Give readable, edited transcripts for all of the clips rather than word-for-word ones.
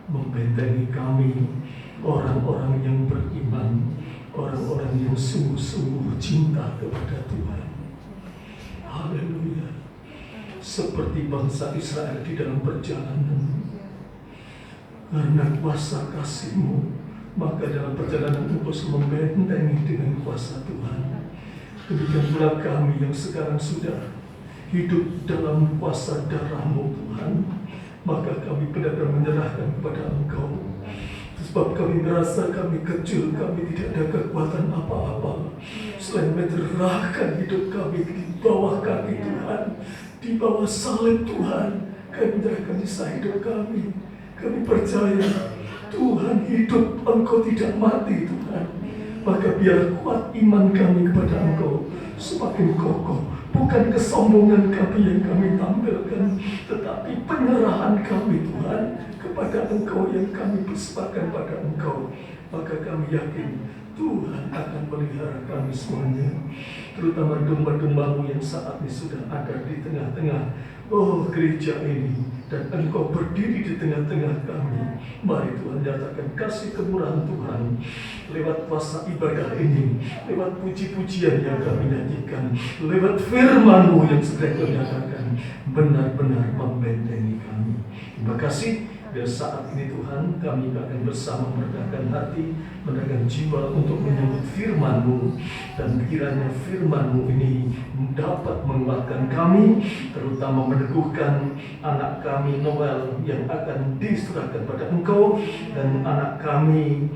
Membentengi kami, orang-orang yang beriman, orang-orang yang sungguh-sungguh cinta kepada Tuhan. Haleluya. Seperti bangsa Israel di dalam perjalanan, karena kuasa kasih-Mu, maka dalam perjalanan Engkau membentengi dengan kuasa Tuhan. Demikian pula kami yang sekarang sudah hidup dalam kuasa darah-Mu, Tuhan, maka kami benar-benar menyerahkan kepada Engkau. Sebab kami merasa kami kecil, kami tidak ada kekuatan apa-apa selain menyerahkan hidup kami di bawah kaki Tuhan, di bawah salib Tuhan. Kami menyerahkan sisa hidup kami. Kami percaya Tuhan hidup, Engkau tidak mati Tuhan. Maka biar kuat iman kami kepada Engkau semakin kokoh. Bukan kesombongan kami yang kami tampilkan, tetapi penyerahan kami Tuhan kepada Engkau yang kami persembahkan pada Engkau. Maka kami yakin Tuhan akan melihara kami semuanya, terutama domba-domba-Mu yang saat ini sudah ada di tengah-tengah gereja ini, dan Engkau berdiri di tengah-tengah kami. Mari Tuhan nyatakan kasih kemurahan Tuhan lewat kuasa ibadah ini, lewat puji-pujian yang kami nyanyikan, lewat firman-Mu yang sedang Kau nyatakan, benar-benar membentengi kami. Terima kasih. Dan saat ini Tuhan, kami akan bersama meregangkan hati, meregangkan jiwa untuk menyambut firman-Mu. Dan kiranya firman-Mu ini dapat menguatkan kami, terutama meneguhkan anak kami Noel yang akan diserahkan pada Engkau, dan anak kami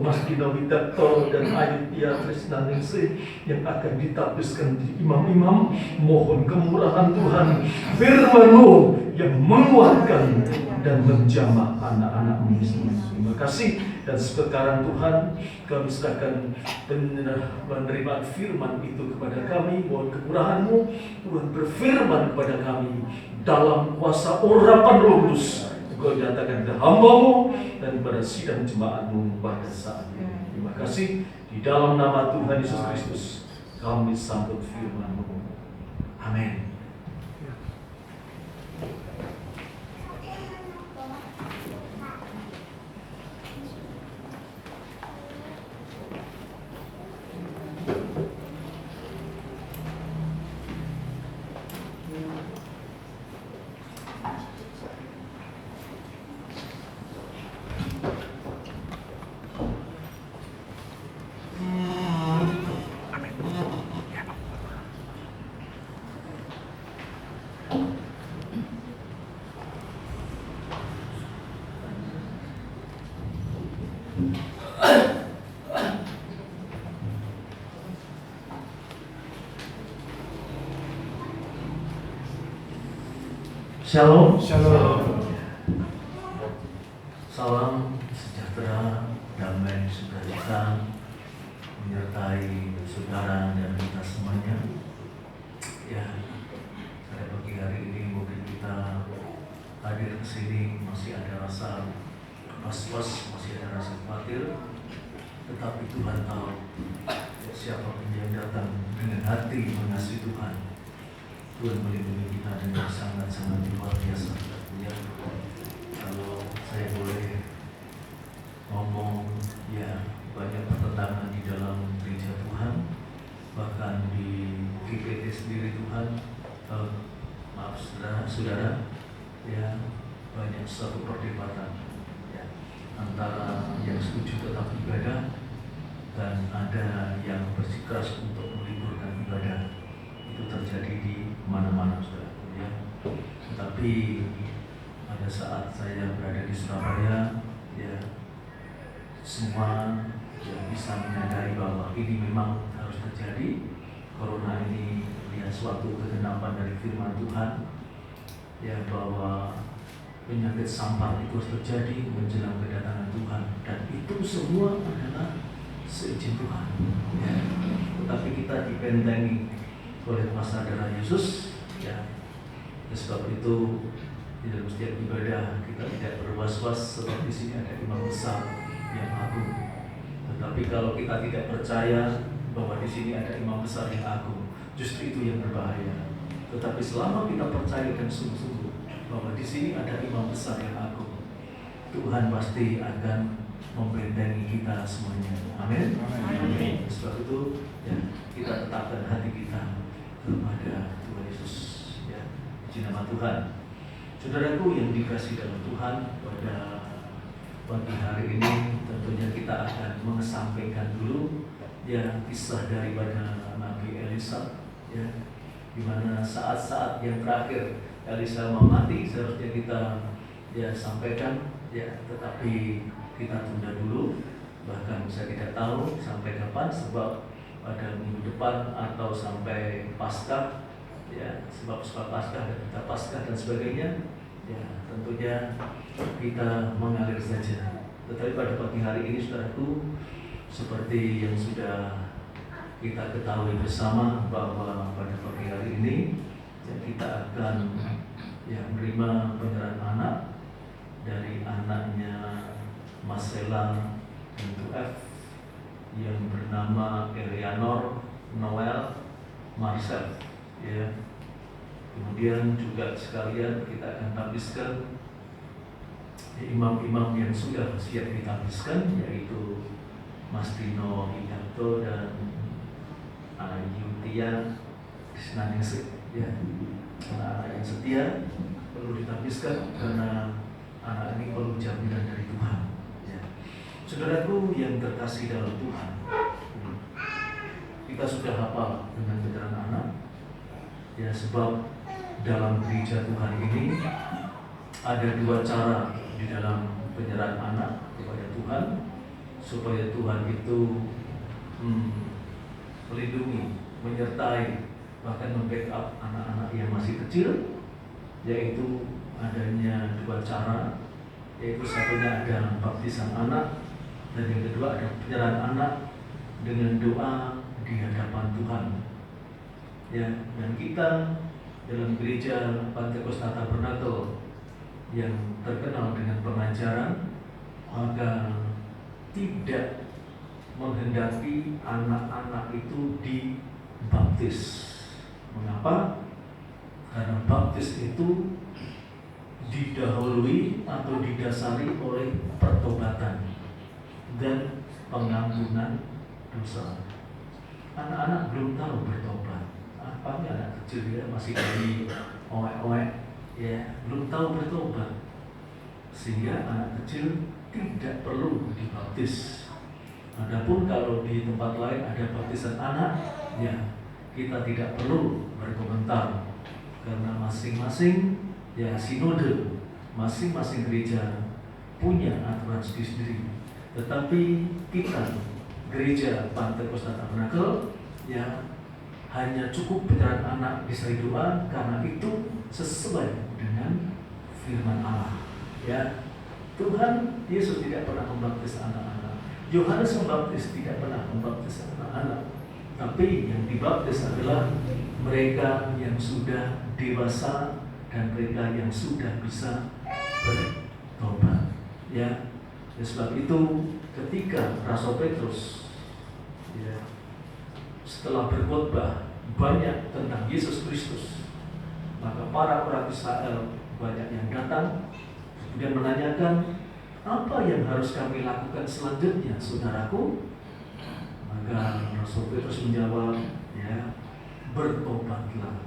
Mas Dina Widarto dan Ayudhya Trisna Ningsih yang akan ditabiskan di imam-imam. Mohon kemurahan Tuhan, firman-Mu yang menguatkan dan menjamah anak-anak-Mu semua. Terima kasih. Dan sekarang Tuhan, kami serahkan menerima firman itu kepada kami. Mohon kemurahan-Mu, Tuhan berfirman kepada kami dalam kuasa urapan Roh Kudus. Engkau nyatakan ke hamba-Mu dan kepada sidang jemaat-Mu pada saat ini. Terima kasih. Di dalam nama Tuhan Yesus Kristus kami sambut firman-Mu. Amin. Shalom. Shalom. Salam sejahtera, damai, sukacita menyertai saudara dan kita semuanya. Ya, pada pagi hari ini mungkin kita hadir ke sini masih ada rasa was-was, masih ada rasa khawatir, tetapi Tuhan tahu siapapun yang datang dengan hati mengasihi Tuhan. Tuhan melindungi kita dengan sangat-sangat luar biasa. Ya, kalau saya boleh ngomong, ya banyak pertentangan di dalam gereja Tuhan, bahkan di GPT sendiri Tuhan, maaf saudara, ya banyak suatu perdebatan ya, antara yang setuju tetap ibadah dan ada yang bersikeras untuk meliburkan ibadah. Itu terjadi di mana-mana saudara ya. Tetapi pada saat saya berada di Surabaya ya, semua yang bisa menyadari bahwa ini memang harus terjadi. Corona ini ya suatu kegenapan dari firman Tuhan ya, bahwa penyakit sampar itu harus terjadi menjelang kedatangan Tuhan, dan itu semua adalah seizin Tuhan ya. Tetapi kita dibentengi oleh kuasa darah Yesus ya. Sebab itu di dalam setiap ibadah kita tidak berwas-was sebab di sini ada imam besar yang agung. Tetapi kalau kita tidak percaya bahwa di sini ada imam besar yang agung, justru itu yang berbahaya. Tetapi selama kita percaya dan sungguh-sungguh bahwa di sini ada imam besar yang agung, Tuhan pasti akan membentengi kita semuanya. Amin. Amin. Sebab itu ya, kita tetapkan hati kita kepada Tuhan Yesus ya. Puji nama Tuhan. Saudaraku yang dikasihi dalam Tuhan, pada pagi hari ini tentunya kita akan mengesampingkan dulu ya kisah daripada Nabi Elisa ya, di mana saat-saat yang terakhir Elisa mau mati seharusnya kita ya sampaikan ya, tetapi kita tunda dulu, bahkan saya tidak tahu sampai kapan, sebab pada minggu depan atau sampai Paskah ya, sebab Paskah dan kita Paskah dan sebagainya ya, tentunya kita mengalir saja. Tetapi pada pagi hari ini saudaraku, seperti yang sudah kita ketahui bersama bahwa pada pagi hari ini ya, kita akan ya menerima penyerahan anak dari anaknya Marcella untuk F yang bernama Eleanor Noel Marcel ya. Kemudian juga sekalian kita akan tabiskan imam-imam yang sudah siap ditabiskan, yaitu Mas Dino Hidato dan Ayu Tia Disnaningsih ya. Anak-anak yang setia perlu ditabiskan karena anak ini perlu jaminan dari Tuhan ya. Saudaraku yang terkasih dalam Tuhan, kita sudah hafal dengan penyerahan anak ya, sebab dalam gereja Tuhan ini ada dua cara di dalam penyerahan anak kepada Tuhan, supaya Tuhan itu melindungi, menyertai, bahkan membackup anak-anak yang masih kecil, yaitu adanya dua cara, yaitu satunya ada baptisan anak, dan yang kedua ada penyerahan anak dengan doa di hadapan Tuhan ya. Dan kita dalam gereja Pantekosta Tabernakel yang terkenal dengan pengajaran, maka tidak menghendaki anak-anak itu dibaptis. Mengapa? Karena baptis itu didahului atau didasari oleh pertobatan dan pengampunan dosa. Anak-anak belum tahu bertobat. Apanya anak kecil ya, masih dari oek-oek ya, belum tahu bertobat, sehingga anak kecil tidak perlu dibaptis. Adapun kalau di tempat lain ada baptisan anak ya, kita tidak perlu berkomentar karena masing-masing ya sinode, masing-masing gereja punya aturan sendiri. Tetapi kita gereja Pantekosta Tabernakel ya, hanya cukup penyerahan anak disertai doa, karena itu sesuai dengan firman Allah ya. Tuhan Yesus tidak pernah membaptis anak-anak, Yohanes Pembaptis tidak pernah membaptis anak-anak, tapi yang dibaptis adalah mereka yang sudah dewasa dan mereka yang sudah bisa bertobat ya. Sebab itu ketika Rasul Petrus ya, setelah berkhotbah banyak tentang Yesus Kristus, maka para orang Israel banyak yang datang kemudian menanyakan, Apa yang harus kami lakukan selanjutnya, saudaraku? Maka Rasul Petrus menjawab, ya, bertobatlah.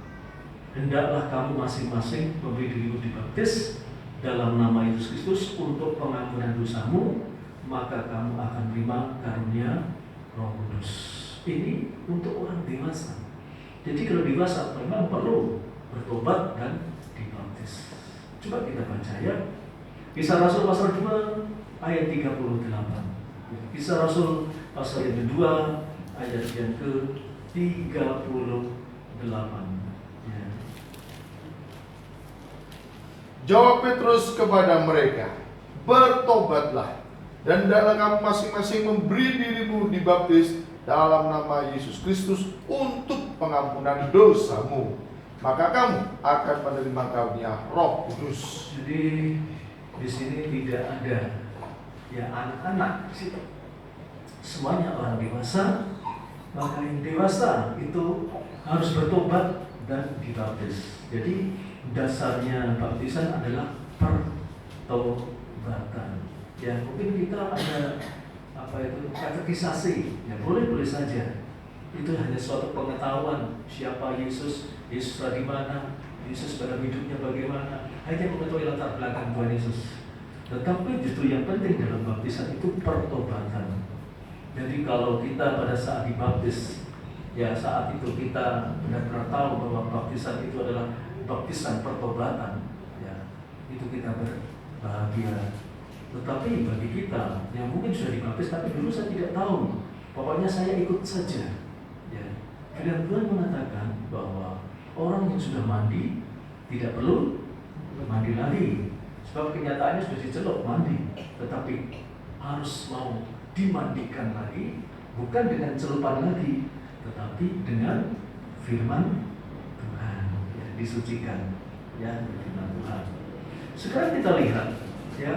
Hendaklah kamu masing-masing memberi dirimu dibaptis dalam nama Yesus Kristus untuk pengampunan dosamu, maka kamu akan menerima karunia Roh Kudus. Ini untuk orang dewasa. Jadi kalau dewasa memang perlu bertobat dan dibaptis. Coba kita baca ya. Kisah Rasul pasal 2 ayat 38. Kisah Rasul pasal yang kedua ayat yang ke-38. Ya. Jawab Petrus kepada mereka, bertobatlah, dan hendaklah kamu masing-masing memberi dirimu dibaptis dalam nama Yesus Kristus untuk pengampunan dosamu, maka kamu akan menerima karunia Roh Kudus. Jadi di sini tidak ada ya anak-anak di situ. Semuanya orang dewasa. Maka yang dewasa itu harus bertobat dan dibaptis. Jadi dasarnya baptisan adalah pertobatan. Ya mungkin kita ada katekisasi, ya boleh saja. Itu hanya suatu pengetahuan siapa Yesus ada di mana, Yesus pada hidupnya bagaimana, hanya mengetahui latar belakang Tuhan Yesus. Tetapi justru yang penting dalam baptisan itu pertobatan. Jadi kalau kita pada saat dibaptis, ya saat itu kita benar-benar tahu bahwa baptisan itu adalah baptisan pertobatan, ya itu kita berbahagia. Tetapi bagi kita yang mungkin sudah dibaptis tapi dulu saya tidak tahu, pokoknya saya ikut saja. Ya, firman Tuhan mengatakan bahwa orang yang sudah mandi tidak perlu mandi lagi. Sebab kenyataannya sudah dicelup mandi, tetapi harus mau dimandikan lagi, bukan dengan celupan lagi, tetapi dengan firman Tuhan, ya, disucikan, ya, firman Tuhan. Sekarang kita lihat, ya,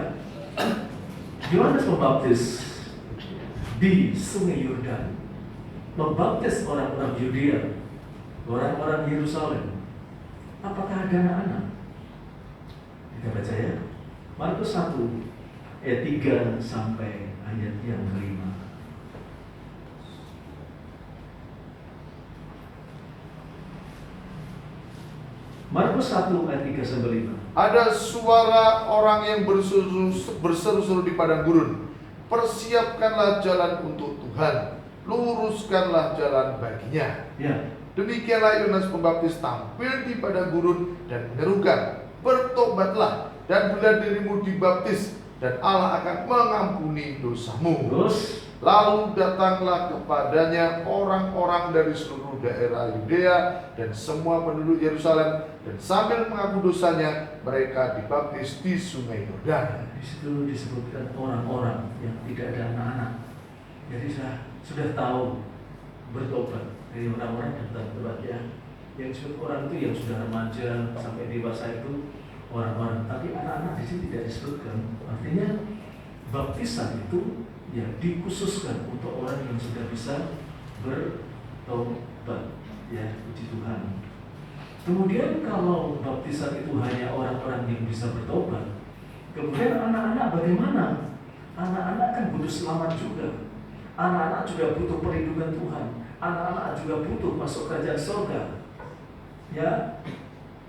Yohanes Pembaptis di Sungai Yordan membaptis orang-orang Yudea, orang-orang Yerusalem. Apakah ada anak-anak? Kita baca ya. Markus 1 ayat 3 sampai ayat yang ke-5. Markus 1 ayat 3 sampai 5. Ada suara orang yang berseru-seru di padang gurun, persiapkanlah jalan untuk Tuhan, luruskanlah jalan baginya. Ya. Demikianlah Yohanes Pembaptis tampil di padang gurun dan menyerukan, bertobatlah dan berilah dirimu dibaptis, dan Allah akan mengampuni dosamu. Terus, lalu datanglah kepadanya orang-orang dari seluruh daerah Yudea dan semua penduduk Yerusalem, dan sambil mengaku dosanya mereka dibaptis di Sungai Yordan. di situ disebutkan orang-orang yang tidak ada anak-anak. Jadi sudah tahu bertobat. Dari orang-orang yang bertobat, ya. Yang disebut orang itu yang sudah remaja sampai dewasa itu orang-orang. Tapi anak-anak di sini tidak disebutkan. Artinya baptisan itu ya dikhususkan untuk orang yang sudah bisa bertobat, ya, puji Tuhan. Kemudian kalau baptisan itu hanya orang-orang yang bisa bertobat, kemudian anak-anak bagaimana? Anak-anak kan butuh selamat juga. Anak-anak juga butuh perlindungan Tuhan. Anak-anak juga butuh masuk kerajaan surga. Ya,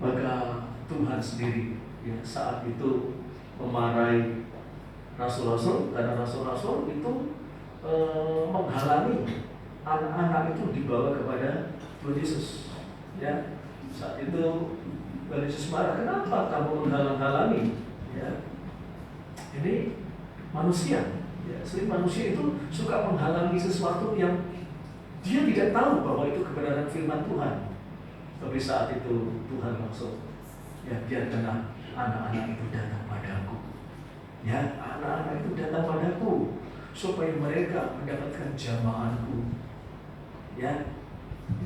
maka Tuhan sendiri ya saat itu memarahi rasul-rasul, karena rasul-rasul itu menghalangi anak-anak itu dibawa kepada Tuhan Yesus. Ya, saat itu Tuhan Yesus marah, kenapa kamu menghalang-halangi? Ya, ini manusia. Ya, sering manusia itu suka menghalangi sesuatu yang dia tidak tahu bahwa itu kebenaran firman Tuhan. Tapi saat itu Tuhan langsung, ya, biarkanlah anak-anak itu datang padaku. Ya, anak-anak itu datang padaku supaya mereka mendapatkan jamaanku. Ya,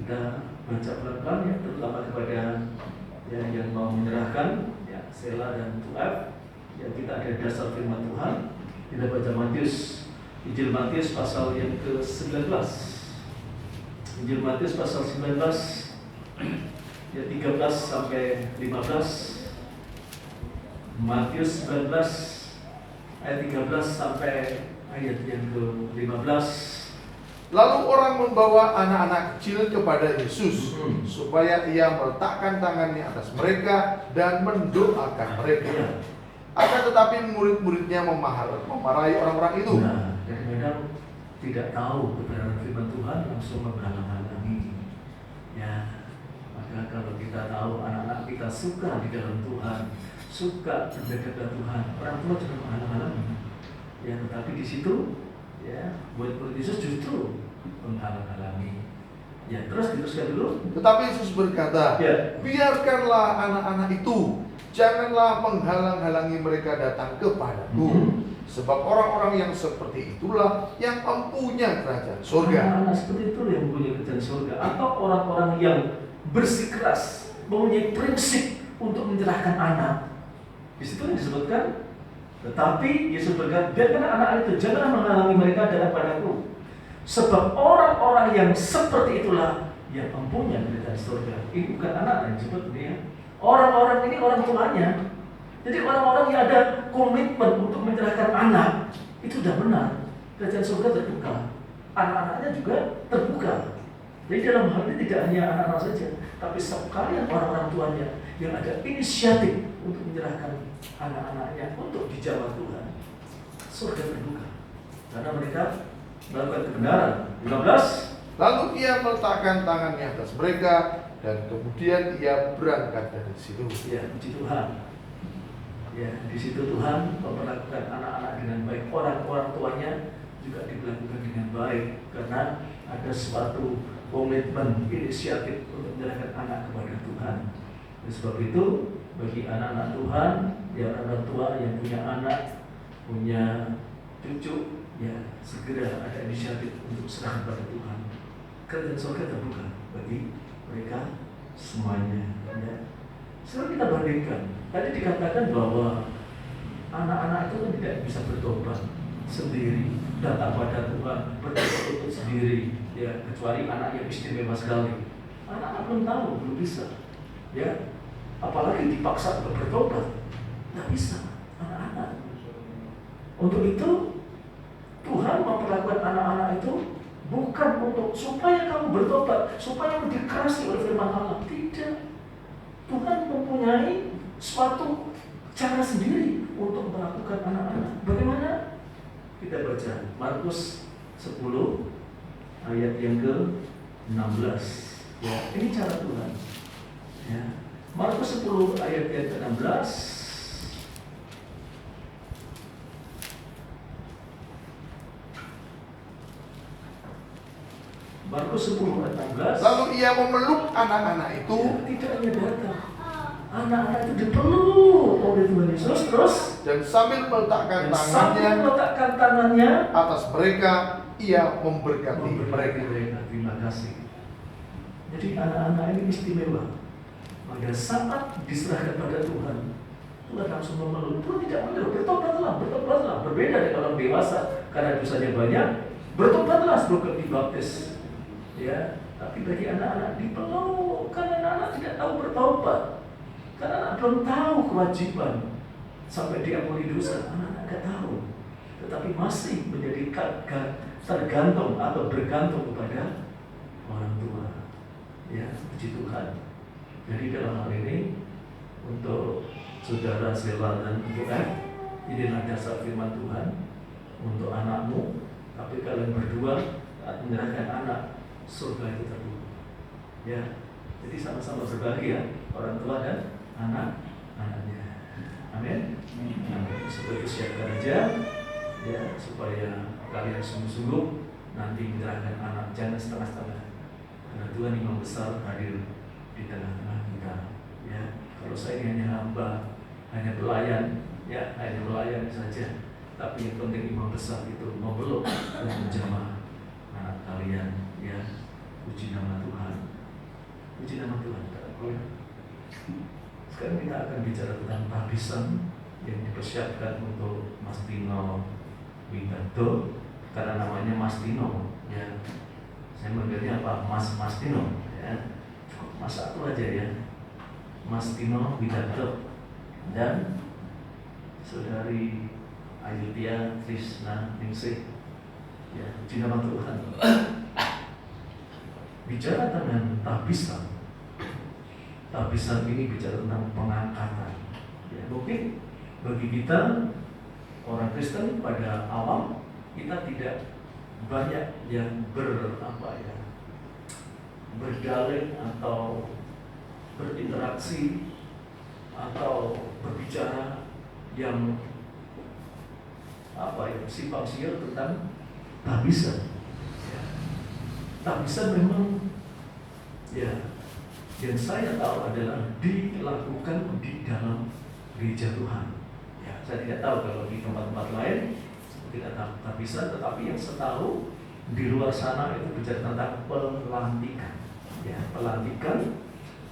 kita baca pelan-pelan ya, terutama kepada ya, yang mau menyerahkan, ya, Sela dan Tuaf. Ya, kita ada dasar firman Tuhan. Kita baca Matius, Injil Matius pasal yang ke-19. Injil Matius pasal 19 ya 13 sampai 15. Matius 19 ayat 13 sampai ayat yang ke-15. Lalu orang membawa anak-anak kecil kepada Yesus supaya ia meletakkan tangannya atas mereka dan mendoakan mereka. Akan tetapi murid-muridnya memarahi orang-orang itu. Nah, kadang-kadang tidak tahu kebenaran firman Tuhan langsung menghalang-halangi. Ya, maka kalau kita tahu anak-anak kita suka di dalam Tuhan, suka mendekat dengan Tuhan, orang tua juga menghalang-halangi. Ya, tetapi di situ, ya, murid-murid Yesus justru menghalang-halangi. Ya, diteruskan dulu. Tetapi Yesus berkata, Ya. biarkanlah anak-anak itu, janganlah menghalang-halangi mereka datang kepadaku. Sebab orang-orang yang seperti itulah yang mempunyai kerajaan surga. Anak-anak seperti itu yang mempunyai kerajaan surga. Atau orang-orang yang bersikeras, mempunyai prinsip untuk menyerahkan anak. Di situ yang disebutkan. Tetapi Yesus berkata, biarkan anak-anak itu, janganlah menghalangi mereka datang padaku. Sebab orang-orang yang seperti itulah yang mempunyai kerajaan surga. Ini bukan anak yang disebut ini ya. Orang-orang ini orang tuanya. Jadi orang-orang yang ada komitmen untuk menyerahkan anak, itu sudah benar. Kerajaan surga terbuka. Anak-anaknya juga terbuka. Jadi dalam hal ini tidak hanya anak-anak saja, tapi sekalian orang-orang tuanya yang ada inisiatif untuk menyerahkan anak-anaknya untuk dijawab Tuhan. Surga terbuka. Karena mereka melakukan kebenaran. 15. Lalu ia meletakkan tangannya atas mereka dan kemudian ia berangkat dari situ. Ya, puji Tuhan. Ya, di situ Tuhan memperlakukan anak-anak dengan baik. Orang-orang tuanya juga diperlakukan dengan baik karena ada suatu komitmen, inisiatif untuk menyerahkan anak kepada Tuhan. Oleh sebab itu, bagi anak-anak Tuhan, ya orang tua yang punya anak, punya cucu, ya segera ada inisiatif untuk serahkan pada Tuhan. Kerajaan surga terbuka bagi mereka semuanya. Ya. Sekarang kita bandingkan. Tadi dikatakan bahwa anak-anak itu kan tidak bisa bertobat sendiri, datang pada Tuhan, bertobat sendiri, ya kecuali anak yang istimewa sekali. Anak-anak belum tahu, belum bisa, ya. Apalagi dipaksa untuk bertobat, nggak bisa anak-anak. Untuk itu Tuhan memperlakukan anak-anak itu bukan untuk supaya kamu bertobat, supaya kamu dikerasi oleh firman Allah. Tidak. Tuhan mempunyai suatu cara sendiri untuk melakukan anak-anak. Bagaimana? Kita baca Markus 10 ayat yang ke-16. Ya, ini cara Tuhan. Ya. Markus 10 ayat yang ke-16. Markus 10 ayat 16. Lalu ia memeluk anak-anak itu. Ya, tidak hanya datang. Anak-anak itu dipeluk oleh Tuhan Yesus terus Dan sambil meletakkan meletakkan tangannya atas mereka, ia memberkati mereka. Terima kasih. Jadi anak-anak ini istimewa. Pada saat diserahkan pada Tuhan, Tuhan langsung memeluk. Tuhan tidak menyuruh bertobatlah. Berbeda dengan orang dewasa karena dosanya banyak. Bertobatlah sebelum dibaptis. Ya, tapi bagi anak-anak dipeluk karena anak-anak tidak tahu bertobat. Karena anak belum tahu kewajiban sampai diampuni dosa, anak-anak tidak tahu. Tetapi masih menjadi tergantung atau bergantung kepada orang tua. Ya, puji Tuhan. Jadi dalam hal ini untuk saudara Sela dan untuk inilah dasar firman Tuhan untuk anakmu. Tapi kalian berdua saat menyerahkan anak, surga itu terbuka. Ya, jadi sama-sama berbahagia orang tua dan anak-anaknya. Amin. Seperti itu siapkan aja, ya supaya kalian sungguh-sungguh nanti menyerahkan anak, jangan setengah-setengah. Karena Tuhan Imam Besar hadir di tengah-tengah kita. Ya, kalau saya ini hanya hamba, hanya pelayan, ya hanya melayani saja. Tapi yang penting Imam Besar itu memeluk dan menjamah anak kalian. Ya, puji nama Tuhan. Puji nama Tuhan. Sekarang kita akan bicara tentang baptisan yang dipersiapkan untuk Mas Tino Wibato, karena namanya Mas Tino. Ya, saya manggilnya apa? Mas Tino. Ya, cukup Mas satu aja ya. Mas Tino Wibato dan saudari Ayudhya Krishna Ningsih. Ya, puji nama Tuhan. Bicara tentang tahbisan. Tahbisan ini bicara tentang pengangkatan. Ya, mungkin bagi kita orang Kristen pada awam kita tidak banyak yang berdalih atau berinteraksi atau berbicara yang simpang siur tentang tahbisan. Ya. Tahbisan memang yang saya tahu adalah dilakukan di dalam gereja Tuhan. Ya, saya tidak tahu kalau di tempat-tempat lain tidak tahbisan, tetapi yang saya tahu di luar sana itu bicara tentang pelantikan. Ya, pelantikan,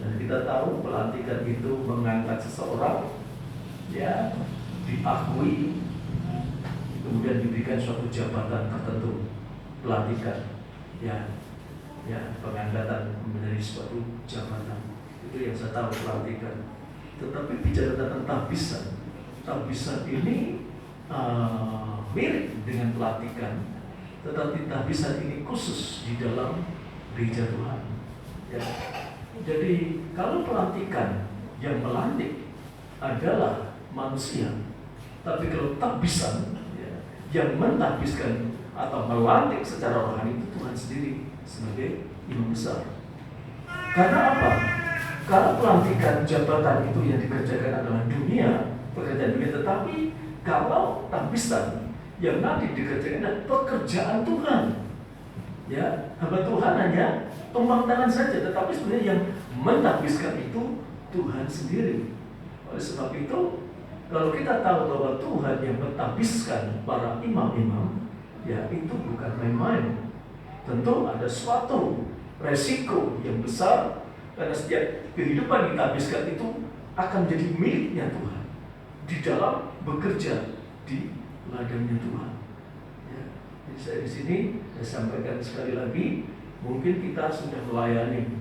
dan kita tahu pelantikan itu mengangkat seseorang, ya, diakui, kemudian diberikan suatu jabatan tertentu. Pelantikan, ya, pengangkatan menjadi suatu jabatan. Itu yang saya tahu, pelantikan. Tetapi bicara tentang tahbisan, tahbisan ini mirip dengan pelantikan, tetapi tahbisan ini khusus di dalam gereja Tuhan. Ya. Jadi kalau pelantikan yang melantik adalah manusia, tapi kalau tahbisan yang mentahbiskan atau melantik secara rohani itu Tuhan sendiri sebagai imam besar. Karena apa? Karena pelantikan jabatan itu yang dikerjakan adalah dunia, pekerjaan dunia, tetapi kalau tahbisan yang nanti dikerjakan adalah pekerjaan Tuhan. Ya, hamba Tuhan hanya tumpang tangan saja, tetapi sebenarnya yang mentahbiskan itu Tuhan sendiri. Oleh sebab itu, kalau kita tahu bahwa Tuhan yang mentahbiskan para imam-imam, ya itu bukan main-main. Tentu ada suatu resiko yang besar, karena setiap kehidupan ditahbiskan itu akan menjadi miliknya Tuhan di dalam bekerja di ladangnya Tuhan. Ya, jadi saya di sini saya sampaikan sekali lagi, mungkin kita sudah melayani,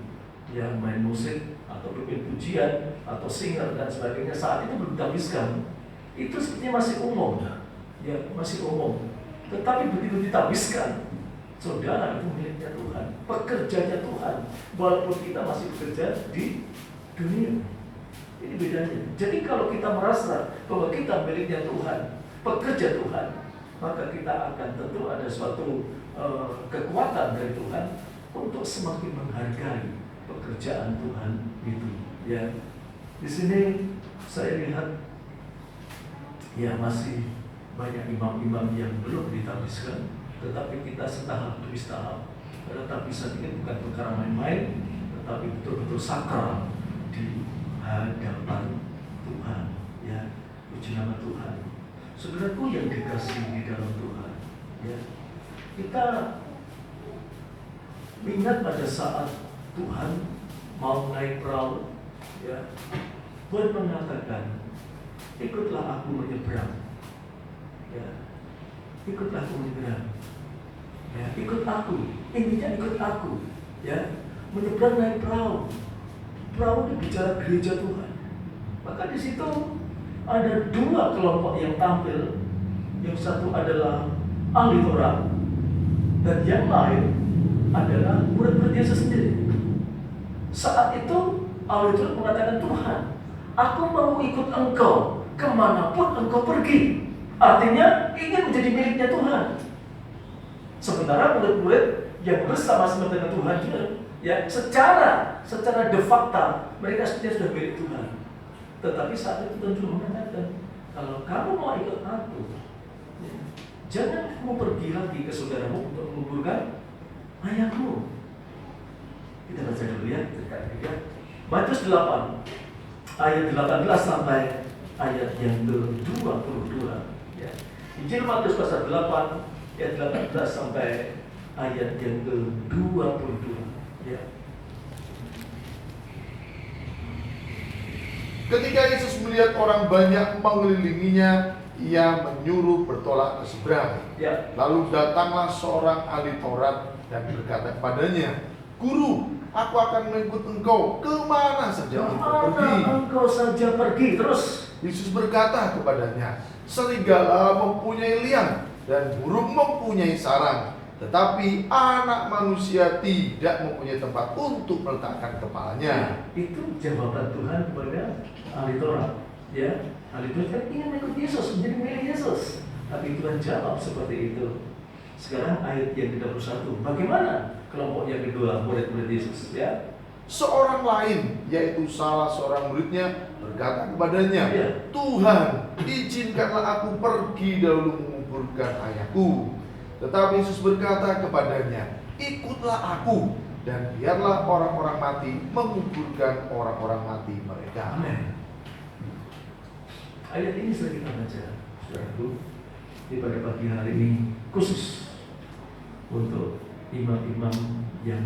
ya, main musik atau bikin pujian atau singer dan sebagainya, saat itu belum ditahbiskan. Itu sepertinya masih umum, ya, masih umum. Tetapi begitu ditahbiskan, saudara, itu miliknya Tuhan, pekerjanya Tuhan, walaupun kita masih bekerja di dunia. Ini bedanya. Jadi kalau kita merasa bahwa kita miliknya Tuhan, pekerja Tuhan, maka kita akan tentu ada suatu kekuatan dari Tuhan untuk semakin menghargai pekerjaan Tuhan itu. Ya, di sini saya lihat, ya, masih banyak imam-imam yang belum ditahbiskan, tetapi kita setahap demi setahap. Karena tahbisan ini bukan perkara main-main, tetapi betul-betul sakral di hadapan Tuhan. Ya, puji nama Tuhan. Saudaraku yang dikasihi di dalam Tuhan, ya, kita ingat pada saat Tuhan mau naik perahu, ya, Tuhan mengatakan, ikutlah aku menyeberang, ya, ikutlah aku menyeberang, ya, ikut aku, intinya ikut aku, ya, menyeberang naik perahu. Perahu ini bicara gereja Tuhan. Maka di situ ada dua kelompok yang tampil. Yang satu adalah ahli Taurat, dan yang lain adalah murid-murid Yesus sendiri. Saat itu ahli Taurat mengatakan, Tuhan, aku mau ikut engkau kemanapun engkau pergi. Artinya ingin menjadi miliknya Tuhan. Sementara murid-murid yang bersama-sama dengan Tuhan juga, ya, secara de facto mereka sudah milik Tuhan. Tetapi saat itu Tuhan juga mengatakan, kalau kamu mau ikut aku, ya, jangan kamu pergi lagi ke saudaramu untuk menguburkan ayahmu. Kita baca dulu, ya, Matius 8 ayat 18 sampai ayat yang ke-22, ya. Injil Matius pasal 8 ayat 18 sampai ayat yang ke-22, ya. Ketika Yesus melihat orang banyak mengelilinginya, ia menyuruh bertolak ke seberang. Ya. Lalu datanglah seorang ahli Taurat dan berkata kepadanya, Guru, aku akan mengikut engkau kemana saja engkau pergi. Engkau saja pergi. Terus Yesus berkata kepadanya, serigala mempunyai liang, dan burung mempunyai sarang, tetapi anak manusia tidak mempunyai tempat untuk meletakkan kepalanya. Itu jawaban Tuhan kepada ahli Taurat. Ya, ahli Taurat kan ingin mengikut Yesus, menjadi milik Yesus. Tapi Tuhan jawab seperti itu. Sekarang ayat yang ke-21. Bagaimana kelompok yang kedua, murid-murid Yesus? Ya, Seorang lain, yaitu salah seorang muridnya, berkata kepadanya, Ya. Tuhan, izinkanlah aku pergi dahulu menguburkan ayahku. Tetapi Yesus berkata kepadanya, ikutlah aku, dan biarlah orang-orang mati menguburkan orang-orang mati mereka. Amin. Ayat ini sering kita baca, saudaraku, di pada pagi hari ini khusus untuk imam-imam yang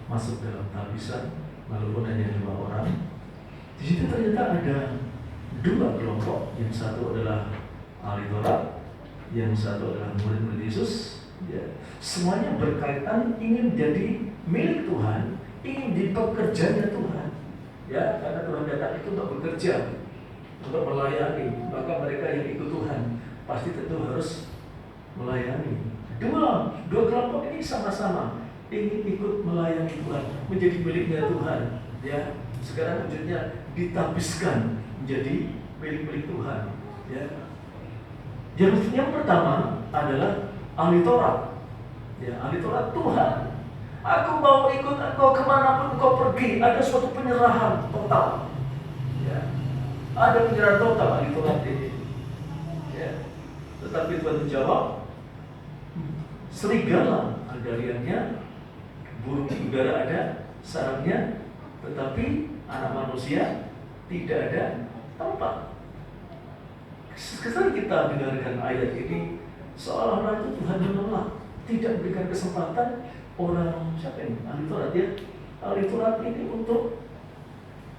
masuk dalam tahbisan, walaupun hanya 2 orang. Di situ ternyata ada 2 kelompok, yang satu adalah ahli Taurat, yang satu adalah murid-murid Yesus. Ya, semuanya berkaitan ingin jadi milik Tuhan, ingin dipekerjanya Tuhan. Ya, karena Tuhan datang itu untuk bekerja, untuk melayani. Maka mereka yang ikut Tuhan pasti tentu harus melayani. Dua kelompok ini sama-sama ingin ikut melayani Tuhan, menjadi miliknya Tuhan. Ya, sekarang wujudnya ditahbiskan menjadi milik-milik Tuhan. Ya. Yang pertama adalah ahli Taurat. Ya, ahli Taurat, Tuhan, aku mau ikut Engkau kemanapun Engkau pergi. Ada suatu penyerahan total. Ya. Ada penyerahan total ahli Taurat ini. Ya. Tetapi Tuhan menjawab, serigala ada liangnya, burung di udara ada sarangnya, tetapi anak manusia tidak ada tempat. Sekarang kita dengarkan ayat ini, seolah-olah itu Tuhan menolak, tidak memberikan kesempatan orang, siapa ini? Ahli Taurat, ya. Ahli Taurat ini untuk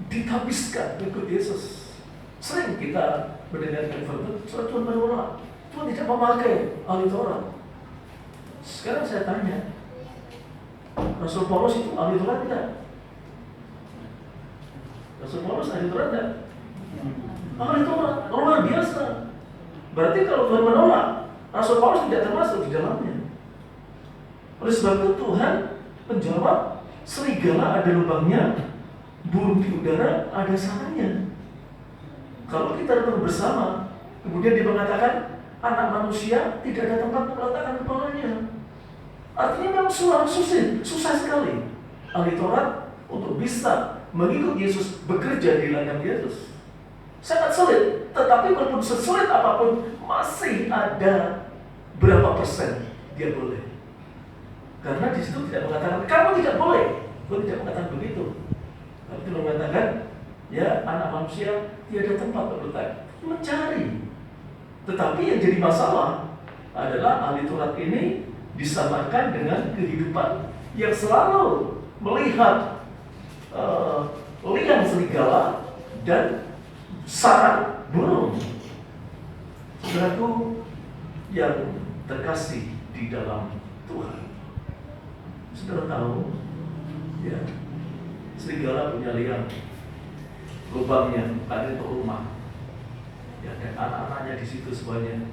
ditahbiskan ikut Yesus. Sering kita mendengarkan firman Tuhan menolak, Tuhan tidak memakai ahli Taurat. Sekarang saya tanya, Rasul Paulus itu ahli Taurat tidak? Rasul Paulus ahli Taurat tidak? Ahli Taurat, luar biasa. Berarti kalau Tuhan menolak, Rasul Paulus tidak termasuk di dalamnya. Oleh sebab itu Tuhan menjawab, serigala ada lubangnya, burung di udara ada sarangnya. Kalau kita renung bersama, kemudian dia mengatakan anak manusia tidak ada tempat untuk meletakkan kepalanya. Artinya memang susah sekali ahli Taurat untuk bisa mengikut Yesus, bekerja di ladang Yesus. Sangat sulit, tetapi walaupun sesulit apapun, masih ada berapa persen dia boleh. Karena di situ tidak mengatakan kamu tidak boleh, Tuhan tidak mengatakan begitu. Tapi Tuhan mengatakan, ya, anak manusia tiada tempat berletak, mencari. Tetapi yang jadi masalah adalah ahli Taurat ini disamakan dengan kehidupan yang selalu melihat liang serigala dan sarang burung. Saudaraku yang terkasih di dalam Tuhan, saudara tahu, ya, serigala punya liang, lubangnya ada untuk rumah, ya, dan anak-anaknya di situ semuanya.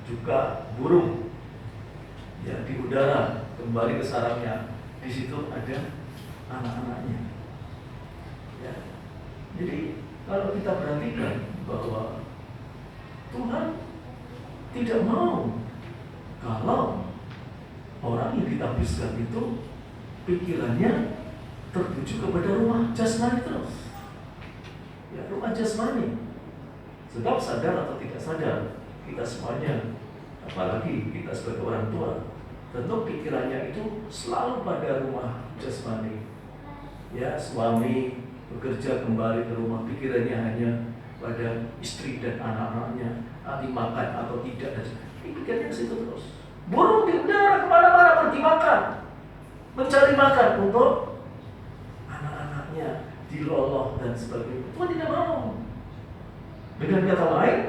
Juga burung, ya, di udara kembali ke sarangnya, di situ ada anak-anaknya. Ya, jadi kalau kita perhatikan bahwa Tuhan tidak mau kalau orang yang ditahbiskan itu pikirannya tertuju kepada rumah jasmani terus. Ya, rumah jasmani. Sebab sadar atau tidak sadar, kita semuanya, apalagi kita sebagai orang tua, tentu pikirannya itu selalu pada rumah jasmani. Ya, suami bekerja kembali ke rumah, pikirannya hanya pada istri dan anak-anaknya, nanti makan atau tidak, pikirannya ke situ terus. Burung di udara kemana-mana pergi makan, mencari makan untuk anak-anaknya, diloloh dan sebagainya. Tuhan tidak mau. Dengan kata lain,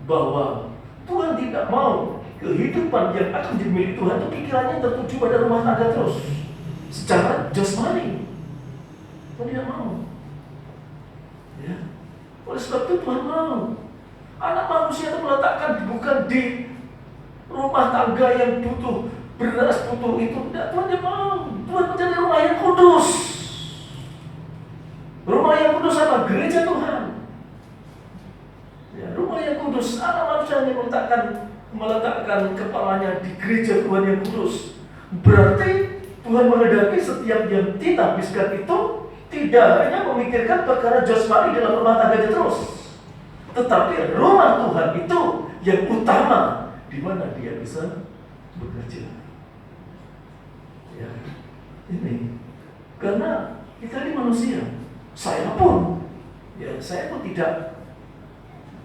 bahwa Tuhan tidak mau kehidupan yang akan menjadi milik Tuhan itu pikirannya tertuju pada rumah tangga terus, secara jasmani. Tuhan tidak mau. Ya. Oleh sebab itu Tuhan mau Anak manusia itu meletakkan bukan di rumah tangga yang butuh beras, butuh itu. Tidak, Tuhan yang mau. Tuhan mencari rumah yang kudus. Rumah yang kudus apa? Gereja Tuhan. Ya, rumah yang kudus. Anak manusia yang meletakkan kepalanya di gereja Tuhan yang kudus. Berarti Tuhan menghendaki setiap yang ditambiskan itu tidak hanya memikirkan perkara jasmani dalam rumah tangganya terus, tetapi rumah Tuhan itu yang utama, di mana dia bisa bekerja. Ya, ini karena kita ini manusia. Saya pun tidak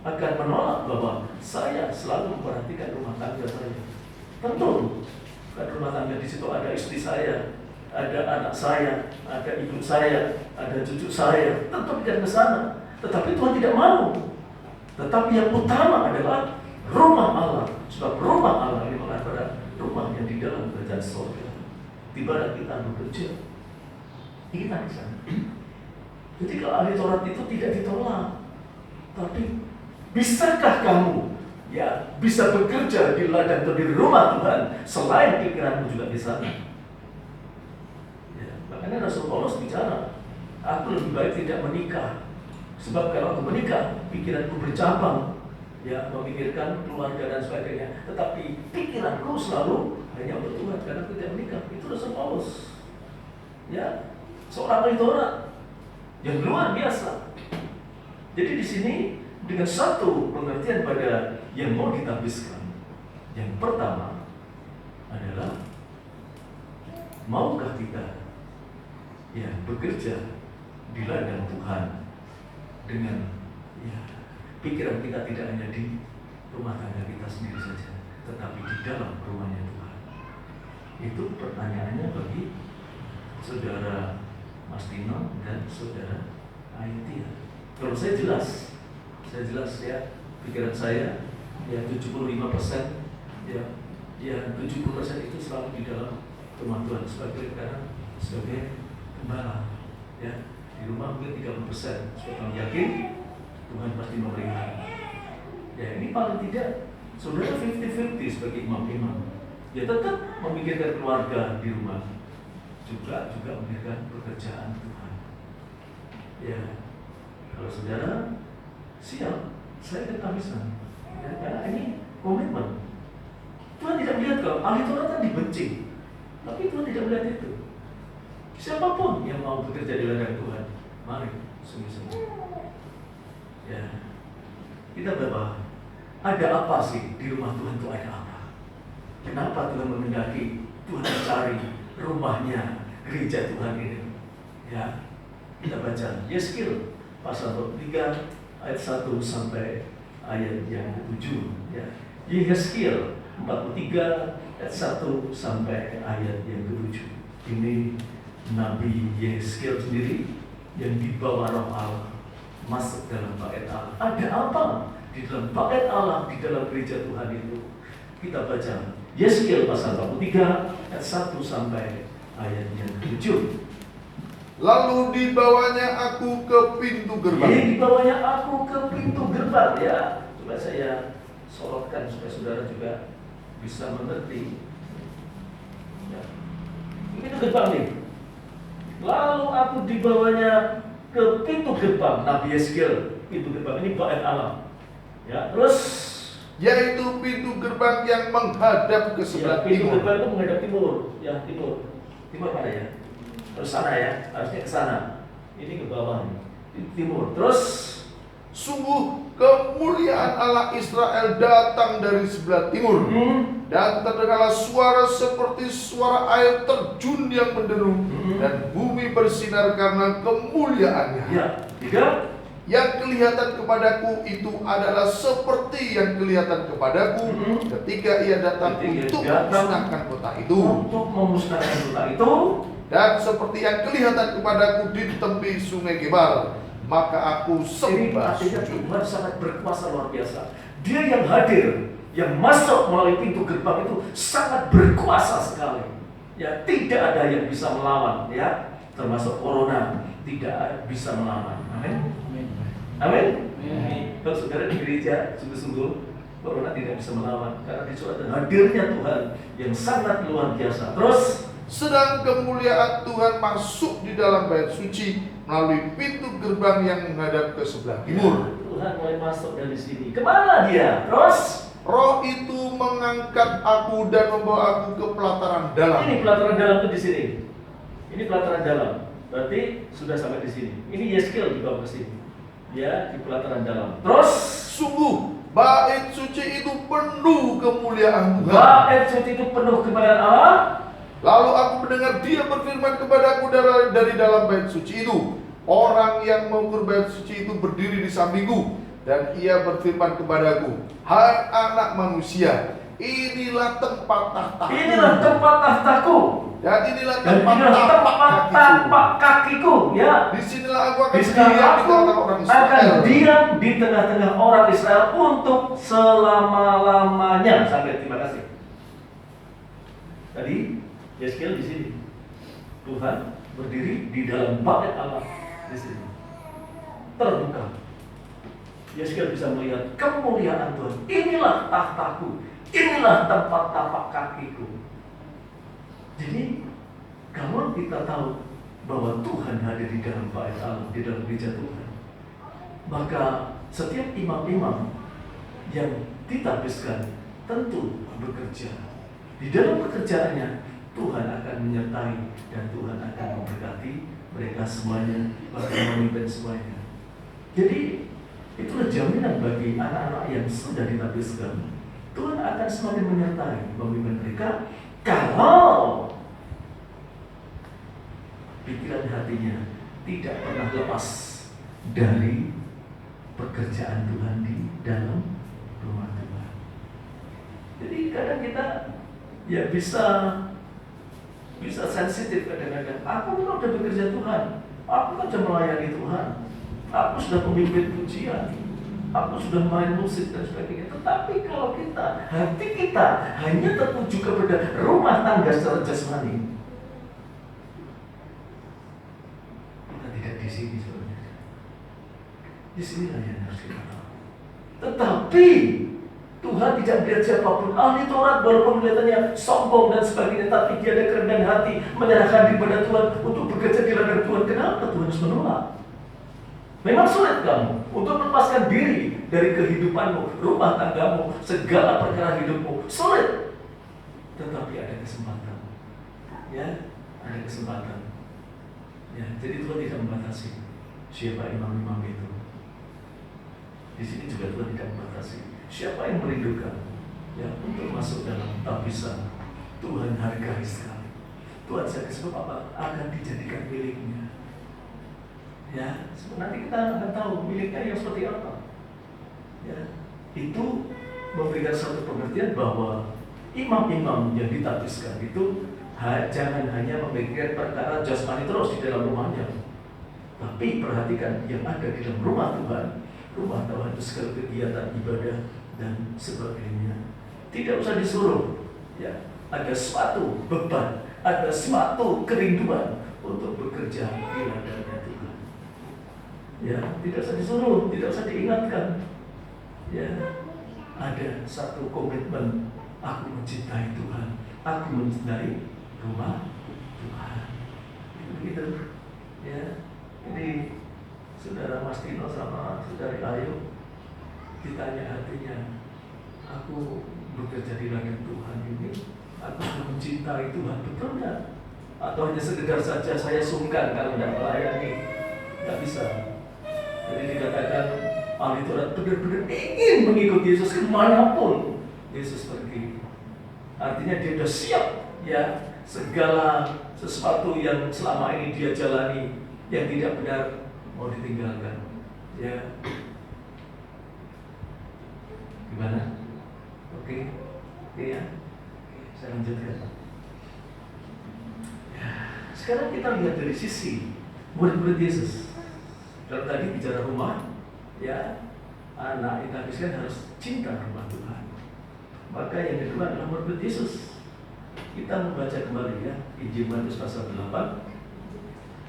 akan menolak bahwa saya selalu memperhatikan rumah tangga saya. Tentu, kan rumah tangga di situ ada istri saya, ada anak saya, ada ibu saya, ada cucu saya. Tentu tidak ke sana. Tetapi Tuhan tidak mau. Tetapi yang utama adalah rumah Allah. Sebab rumah Allah ini adalah rumah yang di dalam kerajaan surga, di mana kita bekerja. Kita di sana. Jadi kalau ahli Taurat itu tidak ditolak, tapi bisakah kamu bisa bekerja di ladang atau di rumah Tuhan selain pikiranmu juga di sana? Ya, makanya Rasul Paulus bicara, aku lebih baik tidak menikah, sebab kalau aku menikah pikiranku bercabang, ya, memikirkan keluarga dan sebagainya. Tetapi pikiranku selalu hanya untuk Tuhan karena aku tidak menikah. Itu Rasul Paulus. Ya, seorang ahli Taurat yang luar biasa. Jadi di sini dengan satu pengertian pada yang mau ditambiskan. Yang pertama adalah, maukah kita bekerja di ladang Tuhan dengan pikiran kita tidak hanya di rumah tangga kita sendiri saja, tetapi di dalam rumahnya Tuhan. Itu pertanyaannya bagi saudara Mas Tino dan saudara Aintia. Kalau saya jelas ya, pikiran saya 75% ya 70% itu selalu di dalam rumah Tuhan sebagai gembala. Ya, di rumah mungkin 30%. Saya yakin Tuhan pasti memberikan. Ya, ini paling tidak saudara 50-50 sebagai imam-imam. Ya, tetap memikirkan keluarga di rumah, juga memikirkan pekerjaan Tuhan. Ya, kalau saudara siap, saya akan habiskan. Ya, karena ini komitmen. Tuhan tidak melihat kalau ahli Taurat kan dibenci, tapi Tuhan tidak melihat itu. Siapapun yang mau bekerja di ladang Tuhan, mari sungguh-sungguh. Ya, kita berapa? Ada apa sih di rumah Tuhan itu, ada apa? Kenapa Tuhan menghendaki Tuhan mencari rumahnya gereja Tuhan ini? Ya, kita baca Yeskil pasal 3 ayat 1 sampai ayat yang ke-7. Ya, Yeskil 43 ayat 1 sampai ayat yang ke-7. Ini Nabi Yeskil sendiri yang dibawa Roh Allah masuk dalam bait Allah. Ada apa di dalam bait Allah, di dalam gereja Tuhan itu? Kita baca Yeskil pasal 43 ayat 1 sampai ayat yang ke-7. Lalu dibawanya aku ke pintu gerbang. Dibawanya aku ke pintu gerbang, ya. Coba saya sorotkan supaya saudara juga bisa mengerti. Ya. Pintu gerbang nih. Lalu aku dibawanya ke pintu gerbang. Nabi Yeskil, pintu gerbang ini bait Allah. Ya, terus Yaitu pintu gerbang yang menghadap ke sebelah pintu timur. gerbang itu menghadap timur. Ya, timur. Timur mana ya? Terus sana ya, harusnya ke sana. Ini ke bawah nih. Timur. Terus Sungguh kemuliaan Allah Israel datang dari sebelah timur. Dan terdengarlah suara seperti suara air terjun yang menderu, dan bumi bersinar karena kemuliaannya. ya, 3. Yang kelihatan kepadaku itu adalah seperti yang kelihatan kepadaku ketika ia datang untuk memusnahkan kota itu. Untuk memusnahkan kota itu. Dan seperti yang kelihatan kepadaku di tepi sungai Kebar, maka aku Ini sembah artinya sujud. Tuhan sangat berkuasa luar biasa. Dia yang hadir, yang masuk melalui pintu gerbang itu sangat berkuasa sekali. Ya, tidak ada yang bisa melawan, ya, termasuk corona tidak bisa melawan. Amin. Amin. Kalau saudara di gereja, sungguh-sungguh corona tidak bisa melawan karena disuruh hadirnya Tuhan yang sangat luar biasa. Terus sedang kemuliaan Tuhan masuk di dalam bait suci melalui pintu gerbang yang menghadap ke sebelah timur. Tuhan mulai masuk dari sini. Kemana dia? Terus Roh itu mengangkat aku dan membawa aku ke pelataran dalam. ini pelataran dalam itu di sini. Ini pelataran dalam. Berarti sudah sampai di sini. Ini Yeskiel dibawa ke sini. Ya, di pelataran dalam. Terus Sungguh bait suci itu penuh kemuliaan Tuhan. bait suci itu penuh kemuliaan Allah. Lalu aku mendengar dia berfirman kepadaku dari dalam bait suci itu. Orang yang mengukur bait suci itu berdiri di sampingku. Dan ia berfirman kepadaku, hai anak manusia, inilah tempat tahtaku. Inilah tempat tahtaku. Dan inilah Dan tempat inilah tempat tapak kakiku. Ya. Disinilah aku akan Disinilah diam di aku tengah-tengah orang akan Israel. diam di tengah-tengah orang Israel untuk selama-lamanya. Sampai terima kasih. Tadi Yeskiel di sini. Tuhan berdiri di dalam bait Allah di sini. Terbuka. Yeskiel bisa melihat kemuliaan Tuhan. Inilah tahtaku. Inilah tempat tapak kakiku. Jadi, kalau kita tahu bahwa Tuhan hadir di dalam bait Allah, di dalam gereja Tuhan, maka setiap imam-imam yang ditapiskan tentu bekerja. Di dalam pekerjaannya, Tuhan akan menyertai dan Tuhan akan memberkati mereka semuanya, bahkan memimpin semuanya. Jadi, itulah jaminan bagi anak-anak yang sudah ditapiskan. Tuhan akan semakin menyertai, memimpin mereka kalau pikiran hatinya tidak pernah lepas dari pekerjaan Tuhan di dalam rumah Tuhan. Jadi kadang kita ya bisa sensitif kadang-kadang. Aku kan udah bekerja Tuhan, aku kan sudah melayani Tuhan, aku sudah pemimpin pujian, aku sudah main musik dan sebagainya. Tetapi kalau hati kita hanya tertuju kepada rumah tangga secara jasmani, kita tidak di sini sebenarnya. Di sinilah yang harus kita tahu. Tetapi Tuhan tidak melihat siapapun ahli Taurat, walaupun kelihatannya sombong dan sebagainya, tapi dia ada kerendahan hati, menyerahkan diri pada Tuhan untuk bekerja di ladang Tuhan. Kenapa Tuhan harus menolak? Memang sulit kamu untuk melepaskan diri dari kehidupanmu, rumah tanggamu, segala perkara hidupmu. Sulit. Tetapi ada kesempatan. Ya, ada kesempatan. Ya, jadi Tuhan tidak membatasi siapa imam-imam itu. Di sini juga Tuhan tidak membatasi siapa yang merindukan ya untuk masuk dalam tapisan. Tuhan hargai sekali. Tuhan saya sebab apa akan dijadikan miliknya. Ya, nanti kita akan tahu miliknya yang seperti apa. Ya, itu memberikan satu pengertian bahwa imam-imam yang ditapiskan itu jangan hanya memikirkan perkara jasmani terus di dalam rumahnya, tapi perhatikan yang ada di dalam rumah Tuhan. Rumah Tuhan itu segala kegiatan ibadah dan sebagainya. Tidak usah disuruh. Ya, ada suatu beban, ada suatu kerinduan untuk bekerja di ladangnya Tuhan. Ya, tidak usah disuruh, tidak usah diingatkan. Ya, ada satu komitmen. Aku mencintai Tuhan, aku mencintai rumah Tuhan. Begitu. Ya, jadi Saudara Mas Tino sama Saudari Ayu ditanya hatinya, aku bekerja di ladang Tuhan ini, aku mencintai Tuhan, betul enggak? Atau hanya sekedar saja saya sungkan kalau tidak melayani? Tidak bisa. Jadi dikatakan ahli Taurat benar-benar ingin mengikuti Yesus kemanapun Yesus pergi. Artinya dia sudah siap ya, segala sesuatu yang selama ini dia jalani yang tidak benar mau ditinggalkan. Ya, gimana? Oke, ya. Saya lanjutkan. Ya, sekarang kita lihat dari sisi murid-murid Yesus. Kalau tadi bicara rumah, ya, anak kita harus cinta rumah Tuhan. Maka yang kedua adalah murid Yesus. Kita membaca kembali ya Injil Matius pasal 8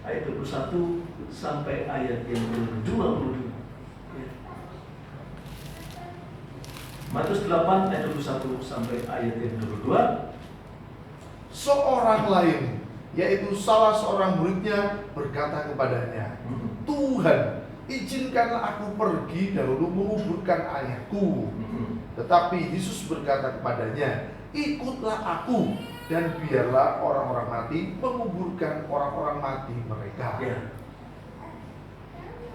ayat 21 sampai ayat yang ke-22. Ya. Matius 8 ayat 21 sampai ayat yang 22. Seorang lain, yaitu salah seorang muridnya, berkata kepadanya, Tuhan, izinkanlah aku pergi dahulu menguburkan ayahku. Tetapi Yesus berkata kepadanya, ikutlah aku, dan biarlah orang-orang mati menguburkan orang-orang mati mereka. Ya.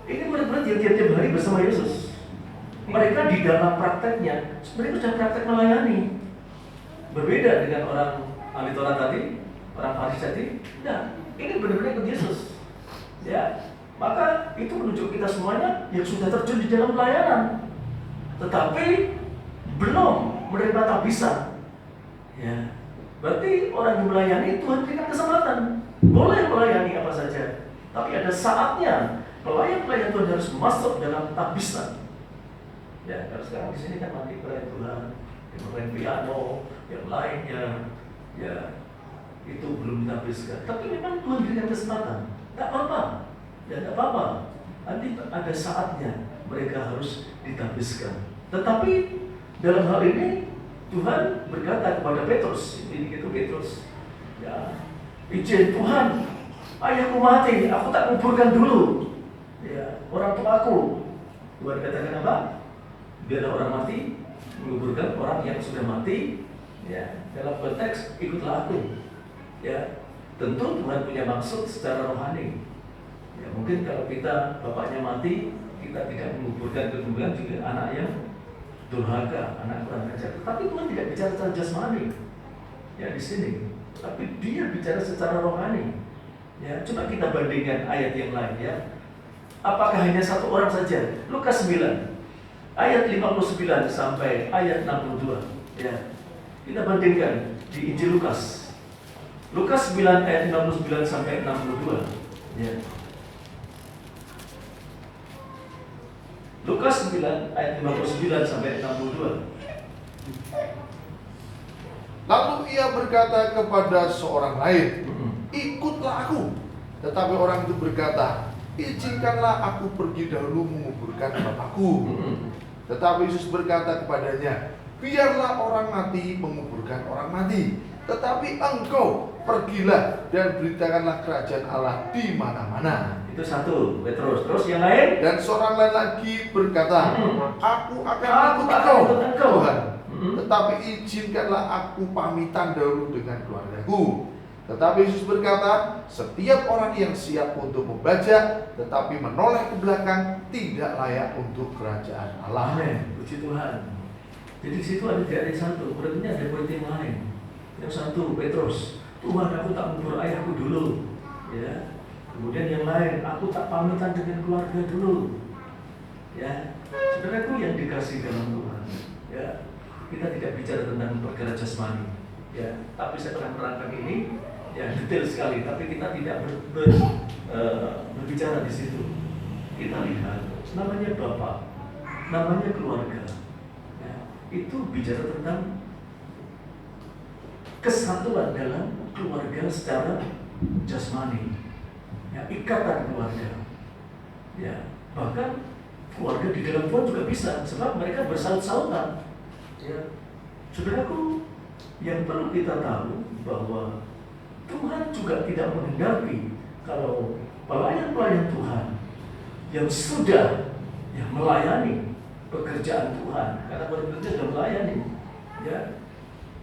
Ini murid-murid yang tiap-tiap hari bersama Yesus. Mereka di dalam prakteknya, mereka sudah praktek melayani. Berbeda dengan orang ahli Taurat tadi, orang Farisi tadi. Nah, ini benar-benar ikut Yesus. Ya, maka itu menunjuk kita semuanya yang sudah terjun di dalam pelayanan, tetapi belum menerima tabisan. Ya, berarti orang yang melayani Tuhan berikan kesempatan, boleh melayani apa saja, tapi ada saatnya pelayan-pelayan Tuhan harus masuk dalam tabisan. Ya, kalau sekarang di sini kan nanti pelayan Tuhan, yang main piano, yang lainnya, ya itu belum ditabiskan. Tapi memang Tuhan berikan kesempatan, tak apa-apa, ya tak apa-apa. Nanti ada saatnya mereka harus ditabiskan. Tetapi dalam hal ini Tuhan berkata kepada Petrus, ini gitu Petrus, ya izin Tuhan, ayahku mati, aku tak kuburkan dulu, ya orang tuaku. Tuhan katakan apa? Biarlah orang mati menguburkan orang yang sudah mati. Ya, dalam konteks ikutlah aku. Ya, tentu Tuhan punya maksud secara rohani. Ya, mungkin kalau kita bapaknya mati, kita tidak menguburkan kemudian juga anak yang durhaka, anak kurang ajar. Tapi Tuhan tidak bicara secara jasmani. Ya di sini, tapi Dia bicara secara rohani. Ya, coba kita bandingkan ayat yang lain ya. Apakah hanya satu orang saja? Lukas 9 ayat 59 sampai ayat 62. Ya. Kita bandingkan di Injil Lukas. Lukas 9 ayat 59 sampai 62. Ya. Lukas 9 ayat 59 sampai 62. Lalu ia berkata kepada seorang lain, ikutlah aku. Tetapi orang itu berkata, izinkanlah aku pergi dahulu menguburkan bapakku. Tetapi Yesus berkata kepadanya, biarlah orang mati menguburkan orang mati, tetapi engkau pergilah dan beritakanlah kerajaan Allah di mana-mana. Itu satu, Petrus. Terus yang lain? Dan seorang lain lagi berkata, aku akan ikut engkau, Tuhan. Tetapi izinkanlah aku pamitan dahulu dengan keluargaku. Tetapi Yesus berkata, setiap orang yang siap untuk membajak tetapi menoleh ke belakang tidak layak untuk kerajaan Allah. Amin. Puji Tuhan. Jadi di situ ada tidak ada satu, berarti ada poin yang lain. Yang satu, Petrus, Tuhan aku tak ngubur ayahku dulu. Ya. Kemudian yang lain, aku tak pamitan dengan keluarga dulu. Ya. Saudaraku yang dikasih dalam Tuhan. Ya. Kita tidak bicara tentang perkara jasmani. Ya. Tapi saya pernah menerangkan ini. Ya detail sekali, tapi kita tidak berbicara di situ. Kita lihat, namanya bapak, namanya keluarga. Ya, itu bicara tentang kesatuan dalam keluarga secara jasmani. Ya, ikatan keluarga. Ya, bahkan keluarga di dalam Tuhan juga bisa, sebab mereka bersaut-sautan. Ya, saudaraku, yang perlu kita tahu bahwa Tuhan juga tidak menghendaki kalau pelayan-pelayan Tuhan yang sudah melayani pekerjaan Tuhan, karena bekerja sudah melayani, ya,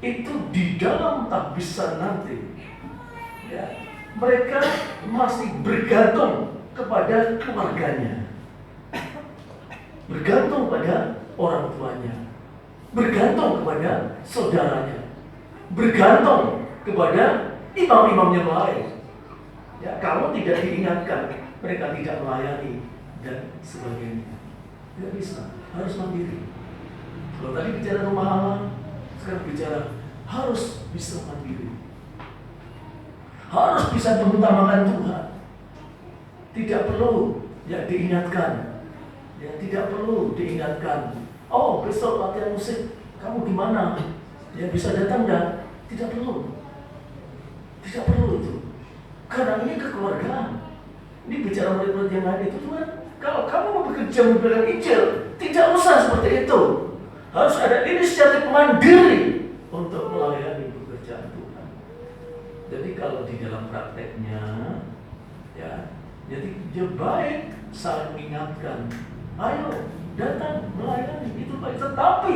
itu di dalam tabisan nanti, ya, mereka masih bergantung kepada keluarganya, bergantung pada orang tuanya, bergantung kepada saudaranya, bergantung kepada imam-imam yang lain. Ya, kalau tidak diingatkan, mereka tidak melayani dan sebagainya. Tidak bisa, harus mandiri. Kalau tadi bicara rumah Allah, sekarang bicara harus bisa mandiri. Harus bisa mengutamakan Tuhan. Tidak perlu diingatkan. Ya, tidak perlu diingatkan. Oh, besok latihan musik, kamu gimana? Ya, bisa datang enggak? Tidak perlu. Tidak perlu itu. Karena ini kekeluargaan. Ini bicara murid-murid yang lain itu Tuhan Kalau kamu mau bekerja memberikan Injil, tidak usah seperti itu. Harus ada inisiatif mandiri untuk melayani pekerjaan Tuhan. Jadi kalau di dalam prakteknya, ya, jadi dia baik saling mengingatkan, ayo datang melayani, itu baik. Tetapi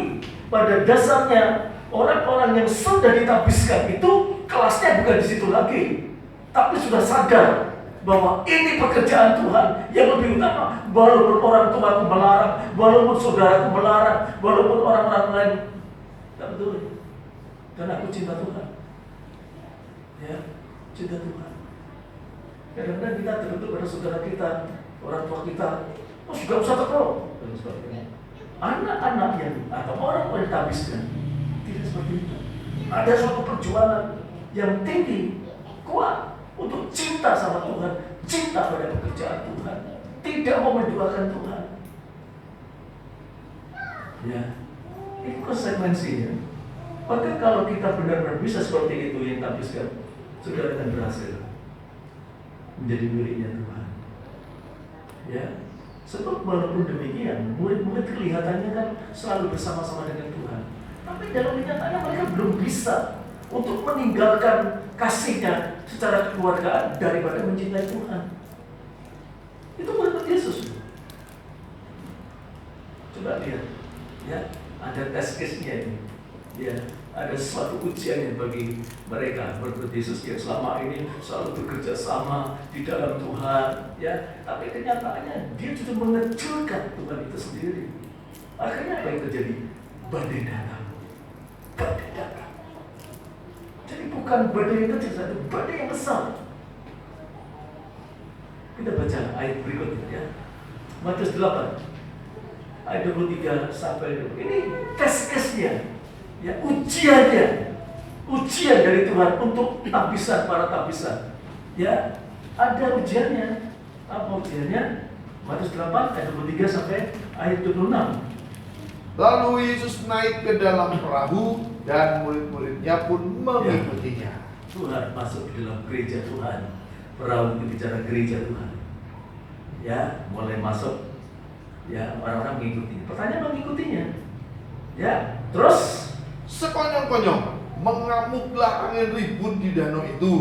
pada dasarnya orang-orang yang sudah ditabiskan itu kelasnya bukan di situ lagi, tapi sudah sadar bahwa ini pekerjaan Tuhan yang lebih utama. Walaupun orang tuaku melarang, walaupun saudaraku melarang, walaupun orang-orang lain, tak betul. Karena aku cinta Tuhan. Ya, cinta Tuhan. Kadang-kadang kita terbentuk pada saudara kita, orang tua kita, oh sudah usah tekro, dan sebagainya. Anak-anak yang atau orang yang ditabiskan tidak seperti itu. Ada suatu perjuangan yang tinggi, kuat untuk cinta sama Tuhan, cinta pada pekerjaan Tuhan, tidak mau menduakan Tuhan. Ya, itu konsekuensinya. Maka kalau kita benar-benar bisa seperti itu yang tabiskan, saudara akan berhasil menjadi miliknya Tuhan. Ya, sebab walaupun demikian, murid-murid kelihatannya kan selalu bersama-sama dengan Tuhan, tapi dalam kenyataannya mereka belum bisa untuk meninggalkan kasihnya secara kekeluargaan daripada mencintai Tuhan. Itu murid Yesus. Coba lihat, ya, ada tes case-nya ini. Ya, ada suatu ujian bagi mereka murid Yesus yang selama ini selalu bekerja sama di dalam Tuhan, ya. Tapi kenyataannya dia sudah mengecilkan Tuhan itu sendiri. Akhirnya apa yang terjadi? Badai datang. Badai datang. Jadi bukan badai yang kecil saja, badai yang besar. Kita baca ayat berikutnya, ya. Matius 8 ayat 23 sampai 20. Ini tes-tesnya, ya, ujian dari Tuhan untuk tabisan para tabisan. Ya, ada ujiannya. Apa ujiannya? Matius 8 ayat 23 sampai ayat 26. Lalu Yesus naik ke dalam perahu dan murid-muridnya pun mengikutinya. Tuhan masuk ke dalam gereja Tuhan. Perahu itu bicara gereja Tuhan. Ya, mulai masuk. Ya, orang-orang mengikuti. Pertanyaan mengikutinya. Ya, terus sekonyong-konyong mengamuklah angin ribut di danau itu,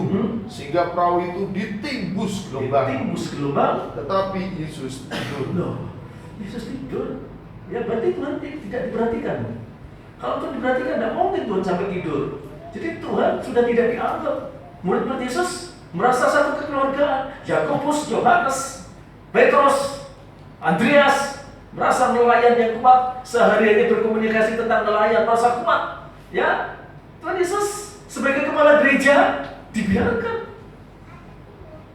sehingga perahu itu ditimbus gelombang. Tetapi Yesus tidur. Loh, Yesus tidur. Ya, berarti Tuhan tidak diperhatikan. Kalau Tuhan diperhatikan, tidak mungkin Tuhan sampai tidur. Jadi Tuhan sudah tidak dianggap. Murid-murid Yesus merasa satu kekeluargaan. Yakobus, Yohanes, Petrus, Andreas merasa nelayan yang kuat. Sehari-hari berkomunikasi tentang nelayan, merasa kuat. Ya, Tuhan Yesus sebagai kepala gereja dibiarkan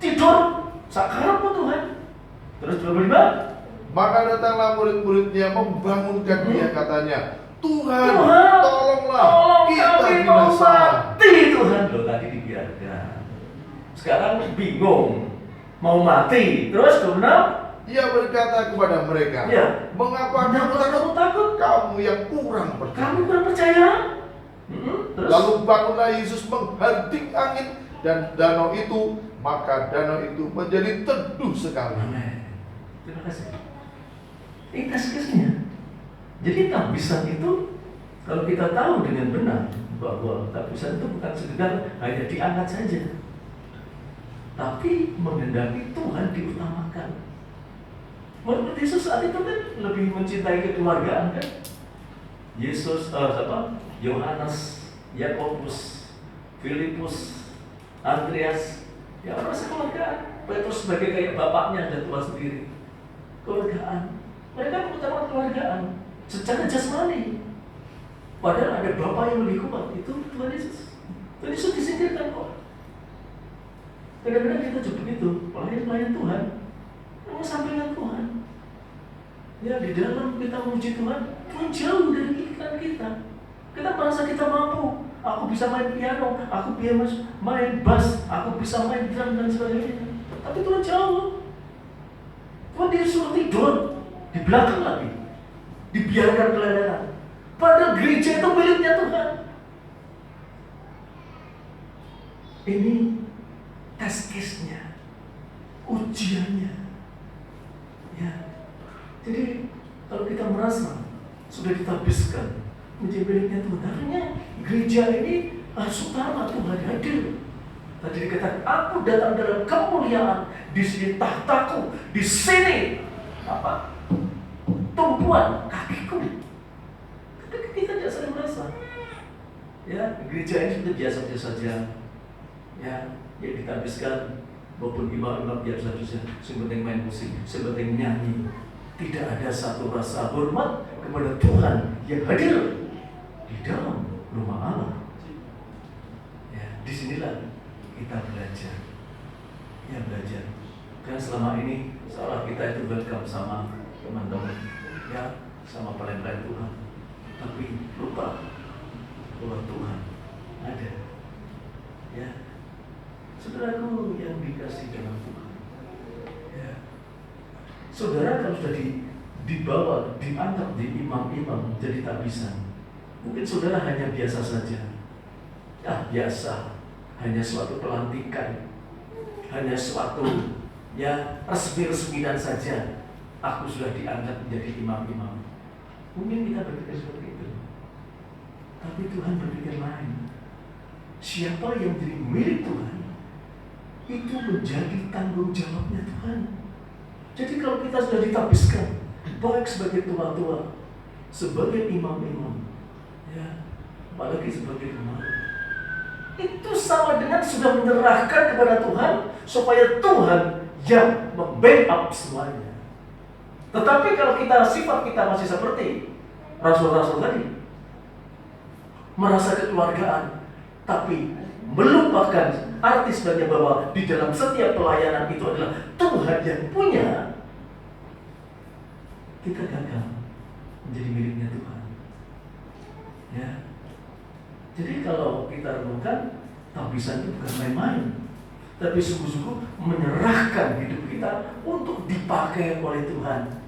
tidur sakarap Tuhan. Terus 25. Maka datanglah murid-muridnya membangunkan dia, katanya, Tuhan, Tolong tolonglah, kita kami mau binasa. mati Tuhan. Loh, tadi dibiarkan, sekarang bingung mau mati. Terus 26. Ia berkata kepada mereka, Ya. mengapa kamu takut? Kamu yang kurang percaya. Kamu kurang percaya? Terus? Lalu bangunlah Yesus menghardik angin dan danau itu, maka danau itu menjadi teduh sekali. Amin. Terima kasih. Ini tes-tesnya. Jadi tabisan itu, kalau kita tahu dengan benar bahwa tabisan itu bukan sekedar hanya diangkat saja, tapi menghendaki Tuhan diutamakan. Murid Yesus saat itu kan lebih mencintai kekeluargaan, kan? Yesus, Yohanes, Yakobus, Filipus, Andreas, ya orang sekeluargaan. Petrus sebagai kayak bapaknya dan tua sendiri. Keluargaan. Mereka mengutamakan keluargaan secara jasmani. Padahal ada Bapa yang lebih kuat, itu Tuhan Yesus. Tuhan Yesus disingkirkan kok. Kadang-kadang kita juga begitu, pelayan Tuhan, mau sampaikan Tuhan. Ya, di dalam kita memuji Tuhan, Tuhan jauh dari pikiran kita. Kita merasa kita mampu. Aku bisa main piano, aku bisa main bass, aku bisa main drum dan sebagainya. Tapi Tuhan jauh. Tuhan disuruh tidur di belakang lagi, dibiarkan kelelahan. Padahal gereja itu miliknya Tuhan. Ini tes case-nya, ujiannya. Ya. Jadi kalau kita merasa sudah ditabiskan menjadi miliknya Tuhan, artinya gereja ini harus utama Tuhan hadir. Tadi dikatakan, aku datang dalam kemuliaan, di sini tahtaku, di sini apa? Tumpuan kakiku. Tapi kita tidak sering merasa. Ya, gereja ini sudah biasa-biasa saja. Ya, yang ditabiskan maupun imam-imam biasa saja. Sepenting main musik, sepenting nyanyi. Tidak ada satu rasa hormat kepada Tuhan yang hadir di dalam rumah Allah. Ya, disinilah kita belajar. Ya, belajar. Karena selama ini seolah kita itu welcome sama teman-teman, ya, sama pelayan Tuhan. Tapi lupa bahwa Tuhan ada. Ya, saudaraku yang dikasih dalam Tuhan. Ya, saudara kalau sudah dibawa, diangkat di imam-imam jadi tabisan, mungkin saudara hanya biasa saja. Ya, biasa, hanya suatu pelantikan, hanya suatu ya resmi-resmian saja. Aku sudah diangkat menjadi imam-imam. Mungkin kita berpikir seperti itu. Tapi Tuhan berpikir lain. Siapa yang menjadi milik Tuhan, itu menjadi tanggung jawabnya Tuhan. Jadi kalau kita sudah ditabiskan, baik sebagai tua-tua, sebagai imam-imam, ya, apalagi sebagai imam, itu sama dengan sudah menyerahkan kepada Tuhan supaya Tuhan yang membackup semuanya. Tetapi kalau sifat kita masih seperti rasul-rasul tadi, merasa kekeluargaan, tapi melupakan arti sebenarnya bahwa di dalam setiap pelayanan itu adalah Tuhan yang punya, kita gagal menjadi miliknya Tuhan. Ya. Jadi kalau kita renungkan, tabisan itu bukan main-main, tapi sungguh-sungguh menyerahkan hidup kita untuk dipakai oleh Tuhan.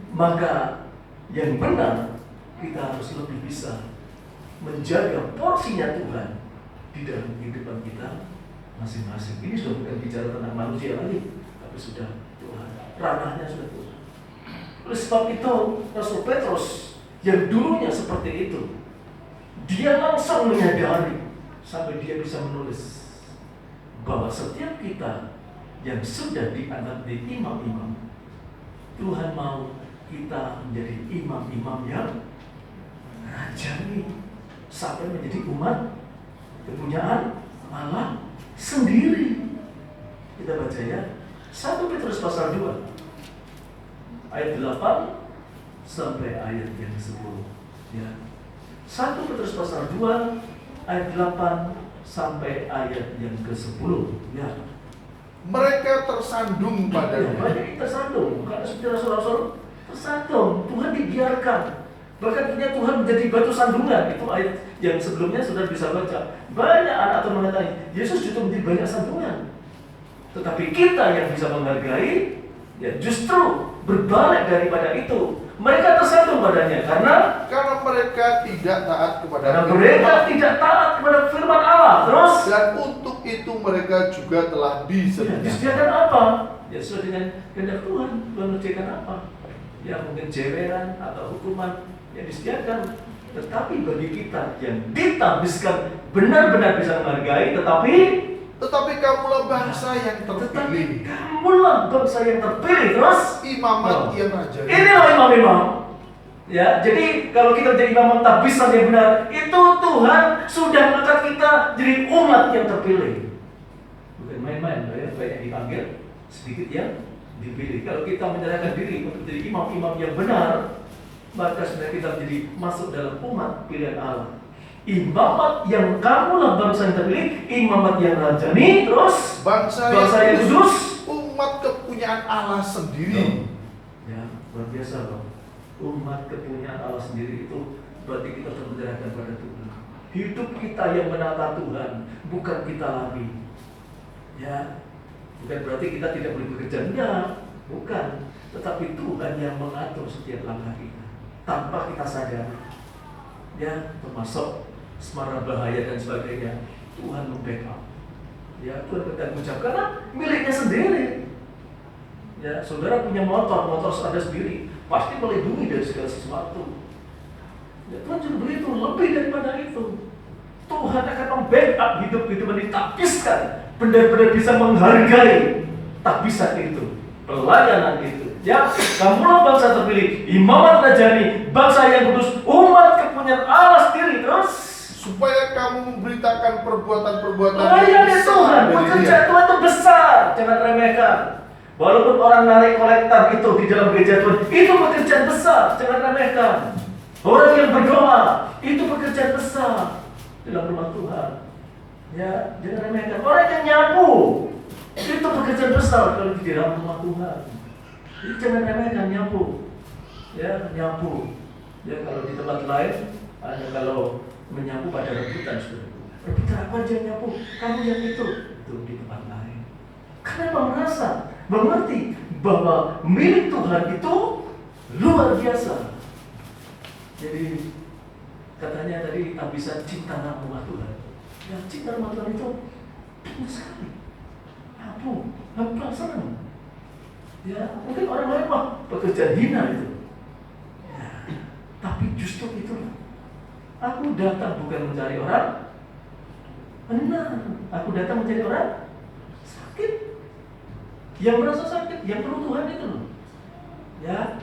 Maka yang benar, kita harus lebih bisa menjaga porsinya Tuhan di dalam kehidupan kita masing-masing. Ini sudah bukan bicara tentang manusia lagi, tapi sudah Tuhan. Ranahnya sudah Tuhan. Oleh sebab itu, Rasul Petrus yang dulunya seperti itu, dia langsung menyadari sampai dia bisa menulis bahwa setiap kita yang sudah diangkat di imam-imam, Tuhan mau kita menjadi imam-imam yang rajani sampai menjadi umat kepunyaan Allah sendiri. Kita baca ya, 1 Petrus pasal 2 ayat 8 sampai ayat yang 10. Ya. 1 Petrus pasal 2 ayat 8 sampai ayat yang ke-10. Ya. Mereka tersandung padanya. Banyak tersandung, karena seperti rasul-rasul tersandung. Tuhan dibiarkan. Bahkan punya Tuhan menjadi batu sandungan. Itu ayat yang sebelumnya sudah bisa baca. Banyak anak Tuhan mengatakan Yesus justru menjadi banyak sandungan. Tetapi kita yang bisa menghargai, ya justru berbalik daripada itu. Mereka tersandung padanya karena mereka tidak taat kepada firman Allah. Terus dan untuk itu mereka juga telah disediakan apa? Ya sesuai dengan kehendak Tuhan. Tuhan mengerjakan apa? Ya mungkin jeweran atau hukuman yang disediakan. Tetapi bagi kita yang ditabiskan benar-benar bisa menghargai, tetapi kamulah bangsa yang terpilih. Terus imamat yang raja. Inilah imam-imam. Ya, jadi kalau kita jadi imam tabisan yang benar, itu Tuhan sudah mengangkat kita jadi umat yang terpilih. Bukan main-main, ya, banyak dipanggil, sedikit yang dipilih. Kalau kita menyerahkan diri untuk jadi imam-imam yang benar, maka sebenarnya kita menjadi masuk dalam umat pilihan Allah. Imamat yang kamulah bangsa yang terpilih, imamat yang rajani, terus bangsa yang kudus, umat kepunyaan Allah sendiri. Ya, luar biasa loh. Umat kepunyaan Allah sendiri itu berarti kita harus menyerahkan pada Tuhan. Hidup kita yang menata Tuhan, bukan kita lagi. Ya, bukan berarti kita tidak boleh bekerja, enggak, bukan. Tetapi Tuhan yang mengatur setiap langkah kita, tanpa kita sadar. Ya, termasuk semara bahaya dan sebagainya, Tuhan membackup. Ya, Tuhan bertanggung jawab karena miliknya sendiri. Ya, saudara punya motor Anda sendiri, pasti melindungi dari segala sesuatu. Ya, Tuhan juga begitu, lebih daripada itu. Tuhan akan membackup hidup-hidup yang ditapiskan, benar-benar bisa menghargai tapisan itu, pelayanan itu. Ya, kamulah bangsa terpilih, imamat rajani, bangsa yang kudus, umat kepunyaan Allah sendiri. Terus supaya kamu memberitakan perbuatan-perbuatan melayani besar Tuhan, dari bekerja Dia. Tuhan itu besar, jangan remehkan. Walaupun orang narik kolektor itu di dalam gereja Tuhan, itu pekerjaan besar, jangan remehkan. Orang yang berdoa, itu pekerjaan besar dalam rumah Tuhan. Ya, jangan remehkan. Orang yang nyapu, itu pekerjaan besar kalau di dalam rumah Tuhan. Jadi jangan remehkan nyapu. Ya, nyapu. Ya, kalau di tempat lain, ada kalau menyapu pada rebutan, saudara. Rebutan apa aja nyapu? Kamu yang itu di tempat lain. Karena merasa, mengerti bahwa milik Tuhan itu luar biasa. Jadi katanya tadi tak bisa cinta rumah Tuhan. Ya, cinta rumah Tuhan itu penting sekali. Apa senang. Ya, mungkin orang lain mah pekerjaan hina itu. Ya, tapi justru itulah. Aku datang bukan mencari orang benar. Aku datang mencari orang sakit. Yang merasa sakit, yang perlu Tuhan itu loh. Ya,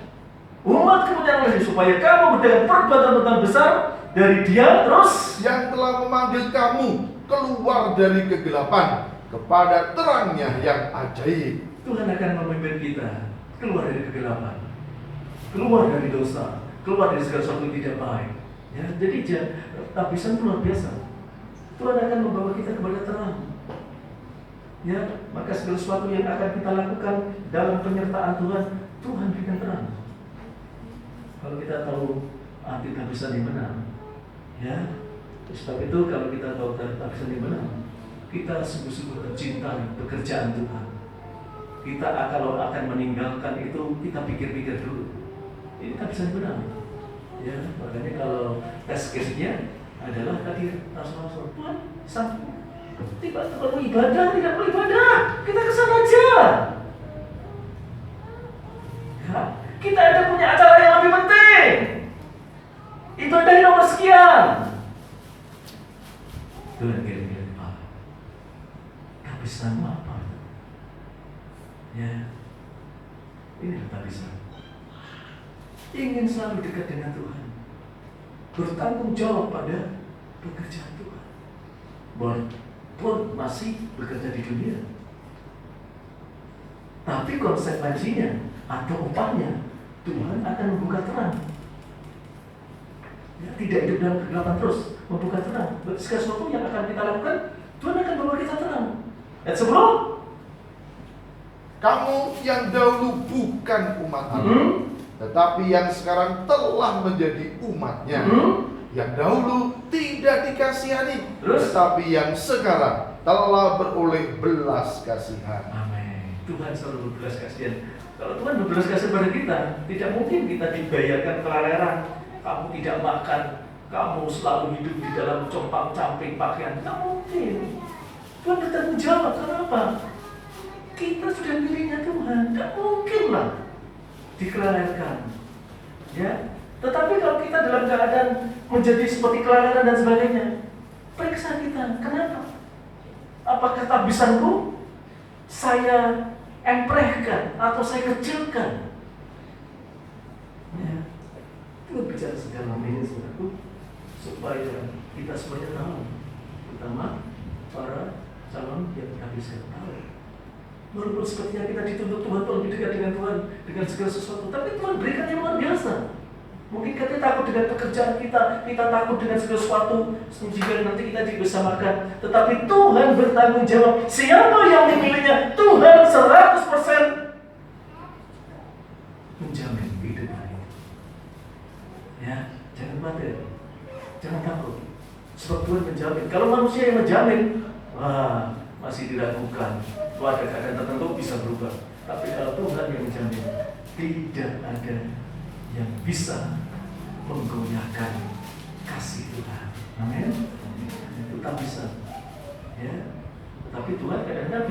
umat kemudian lagi supaya kamu mendengar perbuatan besar dari Dia, terus Yang telah memanggil kamu keluar dari kegelapan kepada terangnya yang ajaib. Tuhan akan memimpin kita keluar dari kegelapan, keluar dari dosa, keluar dari segala sesuatu yang tidak baik. Ya, jadi tapisan luar biasa. Tuhan akan membawa kita kepada terang. Ya, maka segala sesuatu yang akan kita lakukan dalam penyertaan Tuhan, Tuhan berikan terang. Kalau kita tahu arti tapisan yang benar, ya, sebab itu kalau kita tahu tapisan yang benar, kita sungguh-sungguh mencintai pekerjaan Tuhan. Kita kalau akan meninggalkan itu, kita pikir-pikir dulu. Ini tapisan yang benar. Ya, makanya kalau tes case-nya adalah tadi Rasul Tuhan sampai tiba-tiba mau ibadah, tidak mau ibadah, kita kesana aja. Ya, kita ada punya acara yang lebih penting. Ibadah di nomor sekian. Tuhan kira-kira apa? Tapisanmu apa? Ya, ini tapisan. Ingin selalu dekat dengan Tuhan, bertanggung jawab pada pekerjaan Tuhan, walaupun masih bekerja di dunia. Tapi konsekuensinya atau upahnya Tuhan akan membuka terang. Ya, tidak hidup dalam kegelapan terus, membuka terang. Segala sesuatu yang akan kita lakukan, Tuhan akan membawa kita terang. Dan sebelum Kamu yang dahulu bukan umat Allah, tetapi yang sekarang telah menjadi umatnya. Yang dahulu tidak dikasihani, tetapi yang sekarang telah beroleh belas kasihan. Amin. Tuhan selalu berbelas kasihan. Kalau Tuhan berbelas kasihan pada kita, tidak mungkin kita dibayarkan kelaleran. Kamu tidak makan, kamu selalu hidup di dalam compang-camping pakaian. Tidak mungkin. Tuhan bertanggung jawab. Kenapa? Kita sudah miliknya Tuhan. Tidak mungkin lah dikelalaikan. Ya. Tetapi kalau kita dalam keadaan menjadi seperti kelaleran dan sebagainya, periksa kita. Kenapa? Apakah tabisanku saya emprehkan atau saya kecilkan? Ya. Tuhan bicara segala ini saudaraku, supaya kita semuanya tahu, terutama para calon yang habiskan tahu. Walaupun sepertinya kita dituntut Tuhan lebih dekat dengan Tuhan dengan segala sesuatu, tapi Tuhan berikan yang luar biasa. Mungkin kita takut dengan pekerjaan kita takut dengan segala sesuatu, sehingga nanti kita tidak bisa makan. Tetapi Tuhan bertanggung jawab. Siapa yang memilihnya? Tuhan 100% menjamin hidup kita. Ya, jangan khawatir, jangan takut. Sebab Tuhan menjamin. Kalau manusia yang menjamin, wah, masih diragukan. Ada keadaan tertentu bisa berubah. Tapi kalau Tuhan yang menjamin, tidak ada yang bisa menggoyahkan kasih Tuhan. Amin. Itu tak bisa. Ya. Tapi Tuhan kadang-kadang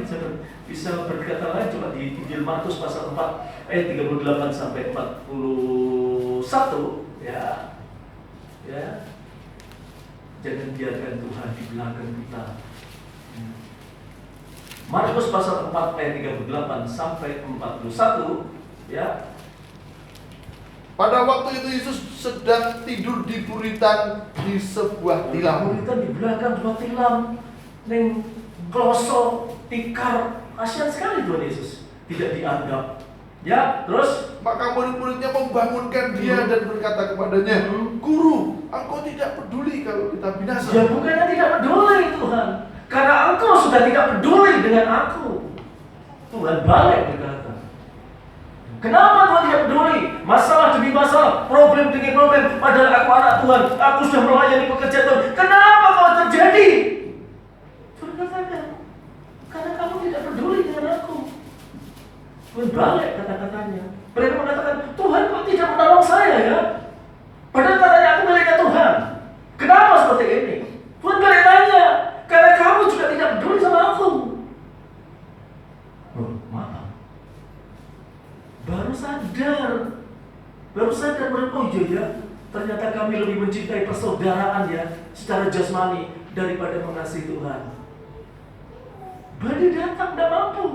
bisa berkata lain. Coba di Injil Markus pasal 4 ayat 38 sampai 41 ya. Jangan biarkan Tuhan di belakang kita. Markus pasal 4 ayat 38 sampai 41 ya. Pada waktu itu Yesus sedang tidur di buritan di sebuah tilam. Buritan di belakang sebuah tilam. Neng kloso, tikar, kasihan sekali Tuhan Yesus. Tidak dianggap. Ya, terus Maka murid-muridnya membangunkan dia dan berkata kepadanya, Guru, engkau tidak peduli kalau kita binasa. ya bukannya tidak peduli Tuhan, karena engkau sudah tidak peduli dengan aku. Tuhan balik berkata, kenapa Tuhan tidak peduli? Masalah demi masalah, problem demi problem. Padahal aku anak Tuhan, aku sudah melayani pekerjaan Tuhan. Kenapa kau terjadi? Tuhan katakan, karena kamu tidak peduli dengan aku. Tuhan balik kata-katanya. Mereka mengatakan, Tuhan kok tidak menolong saya ya? Padahal katanya aku miliknya Tuhan. Kenapa seperti ini? Tuhan balik tanya, karena kamu juga tidak peduli sama aku. Oh, maaf. Baru sadar oh iya ya, ternyata kami lebih mencintai persaudaraan ya secara jasmani daripada mengasihi Tuhan. Badai datang tidak mampu,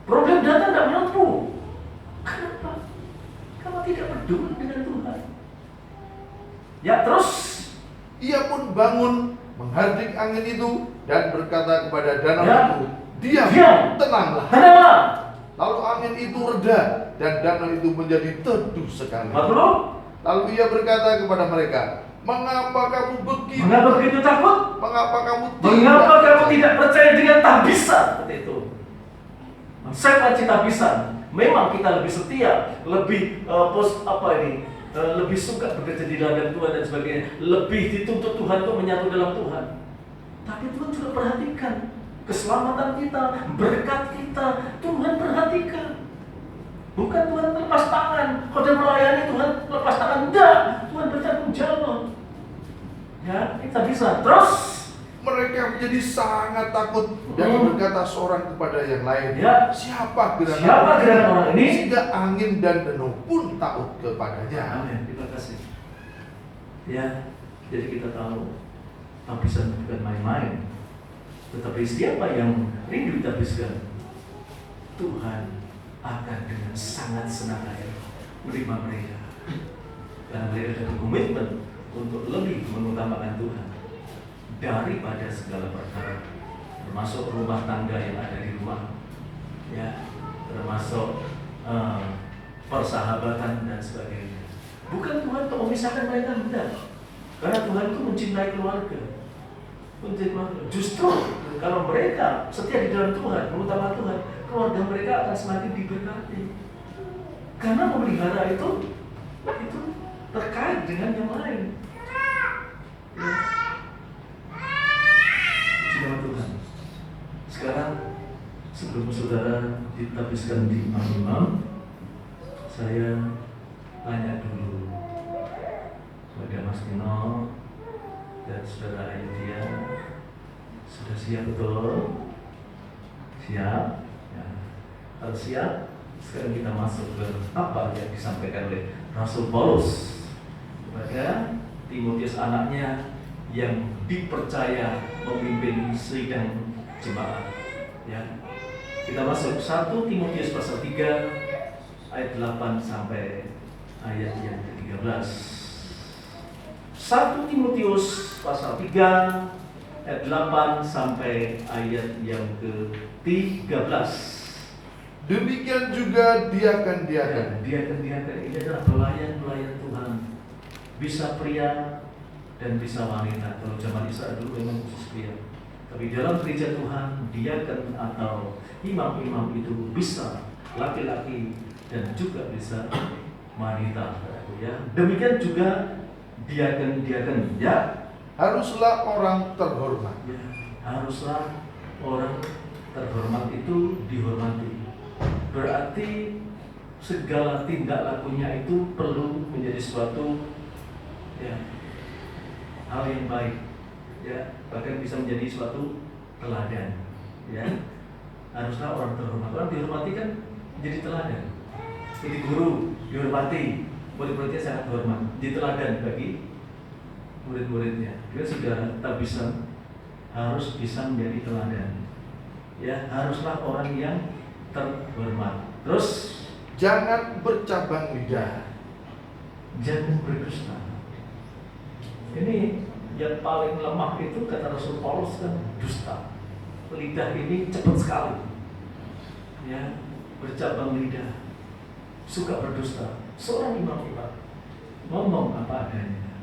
problem datang tidak mampu. Kenapa? Kamu tidak peduli dengan Tuhan. Ya terus Ia pun bangun, menghardik angin itu dan berkata kepada danau Ya. itu, Diam, tenanglah. tenanglah. Lalu angin itu reda dan danau itu menjadi teduh sekali. Lalu Lalu ia berkata kepada mereka, Mengapa kamu begitu? mengapa begitu takut? Mengapa kamu Mengapa kamu percaya?" tidak percaya dengan tabisan seperti itu? Saya tabisan. Memang kita lebih setia, lebih lebih suka bekerja di ladang Tuhan dan sebagainya, lebih dituntut Tuhan untuk menyatu dalam Tuhan. Tapi Tuhan juga perhatikan keselamatan kita, berkat kita. Tuhan perhatikan. Bukan Tuhan lepas tangan, kalau melayani Tuhan lepas tangan, enggak. Tuhan bertanggung jawab. Ya, kita bisa. Terus Mereka menjadi sangat takut dan berkata seorang kepada yang lain, Ya. Siapa Siapa gerangan orang ini? Sehingga angin dan danau pun takut kepadanya. Amin, terima kasih. Ya, jadi kita tahu tabisan bukan main-main. Tetapi siapa yang rindu ditabiskan, Tuhan akan dengan sangat senang hati menerima mereka. Karena mereka ada komitmen untuk lebih mengutamakan Tuhan daripada segala perkara, termasuk rumah tangga yang ada di rumah, ya, termasuk persahabatan dan sebagainya. Bukan Tuhan untuk memisahkan mereka, tidak. Karena Tuhan itu mencintai keluarga. Justru kalau mereka setia di dalam Tuhan, mengutamakan Tuhan, keluarga mereka akan semakin diberkati. Karena memelihara itu terkait dengan yang lain. Ya. Puji nama Tuhan. Sekarang sebelum saudara ditabiskan di imam-imam, saya tanya dulu kepada Mas Nino dan saudara Ayudia, sudah siap betul? Siap? Ya. Kalau siap, sekarang kita masuk ke apa yang disampaikan oleh Rasul Paulus kepada Timotius anaknya yang dipercaya memimpin sidang jemaat. Ya. Kita masuk 1 Timotius pasal 3 ayat 8 sampai ayat yang ke-13. 1 Timotius pasal 3 ayat 8 sampai ayat yang ke-13. Demikian juga diakan-diakan. Diakan-diakan ini adalah pelayan-pelayan Tuhan. Bisa pria dan bisa wanita. Kalau zaman Israel dulu memang khusus pria. Tapi dalam gereja Tuhan, diakan atau imam-imam itu bisa laki-laki dan juga bisa wanita. Ya. Demikian juga diakan-diakan. Ya. Haruslah orang terhormat. Ya. Haruslah orang terhormat itu dihormati. Berarti segala tindak lakunya itu perlu menjadi suatu hal yang baik, ya, bahkan bisa menjadi suatu teladan. ya haruslah orang terhormat. Orang dihormati kan jadi teladan. Jadi guru dihormati, murid-muridnya sangat hormat, jadi teladan bagi murid-muridnya. Dia sudah tak bisa, harus bisa menjadi teladan. Ya, haruslah orang yang terhormat. Terus Jangan bercabang lidah. jangan berdusta. Ini yang paling lemah itu kata Rasul Paulus kan dusta. Lidah ini cepat sekali, ya, bercabang lidah, suka berdusta. Seorang imam ngomong apa adanya,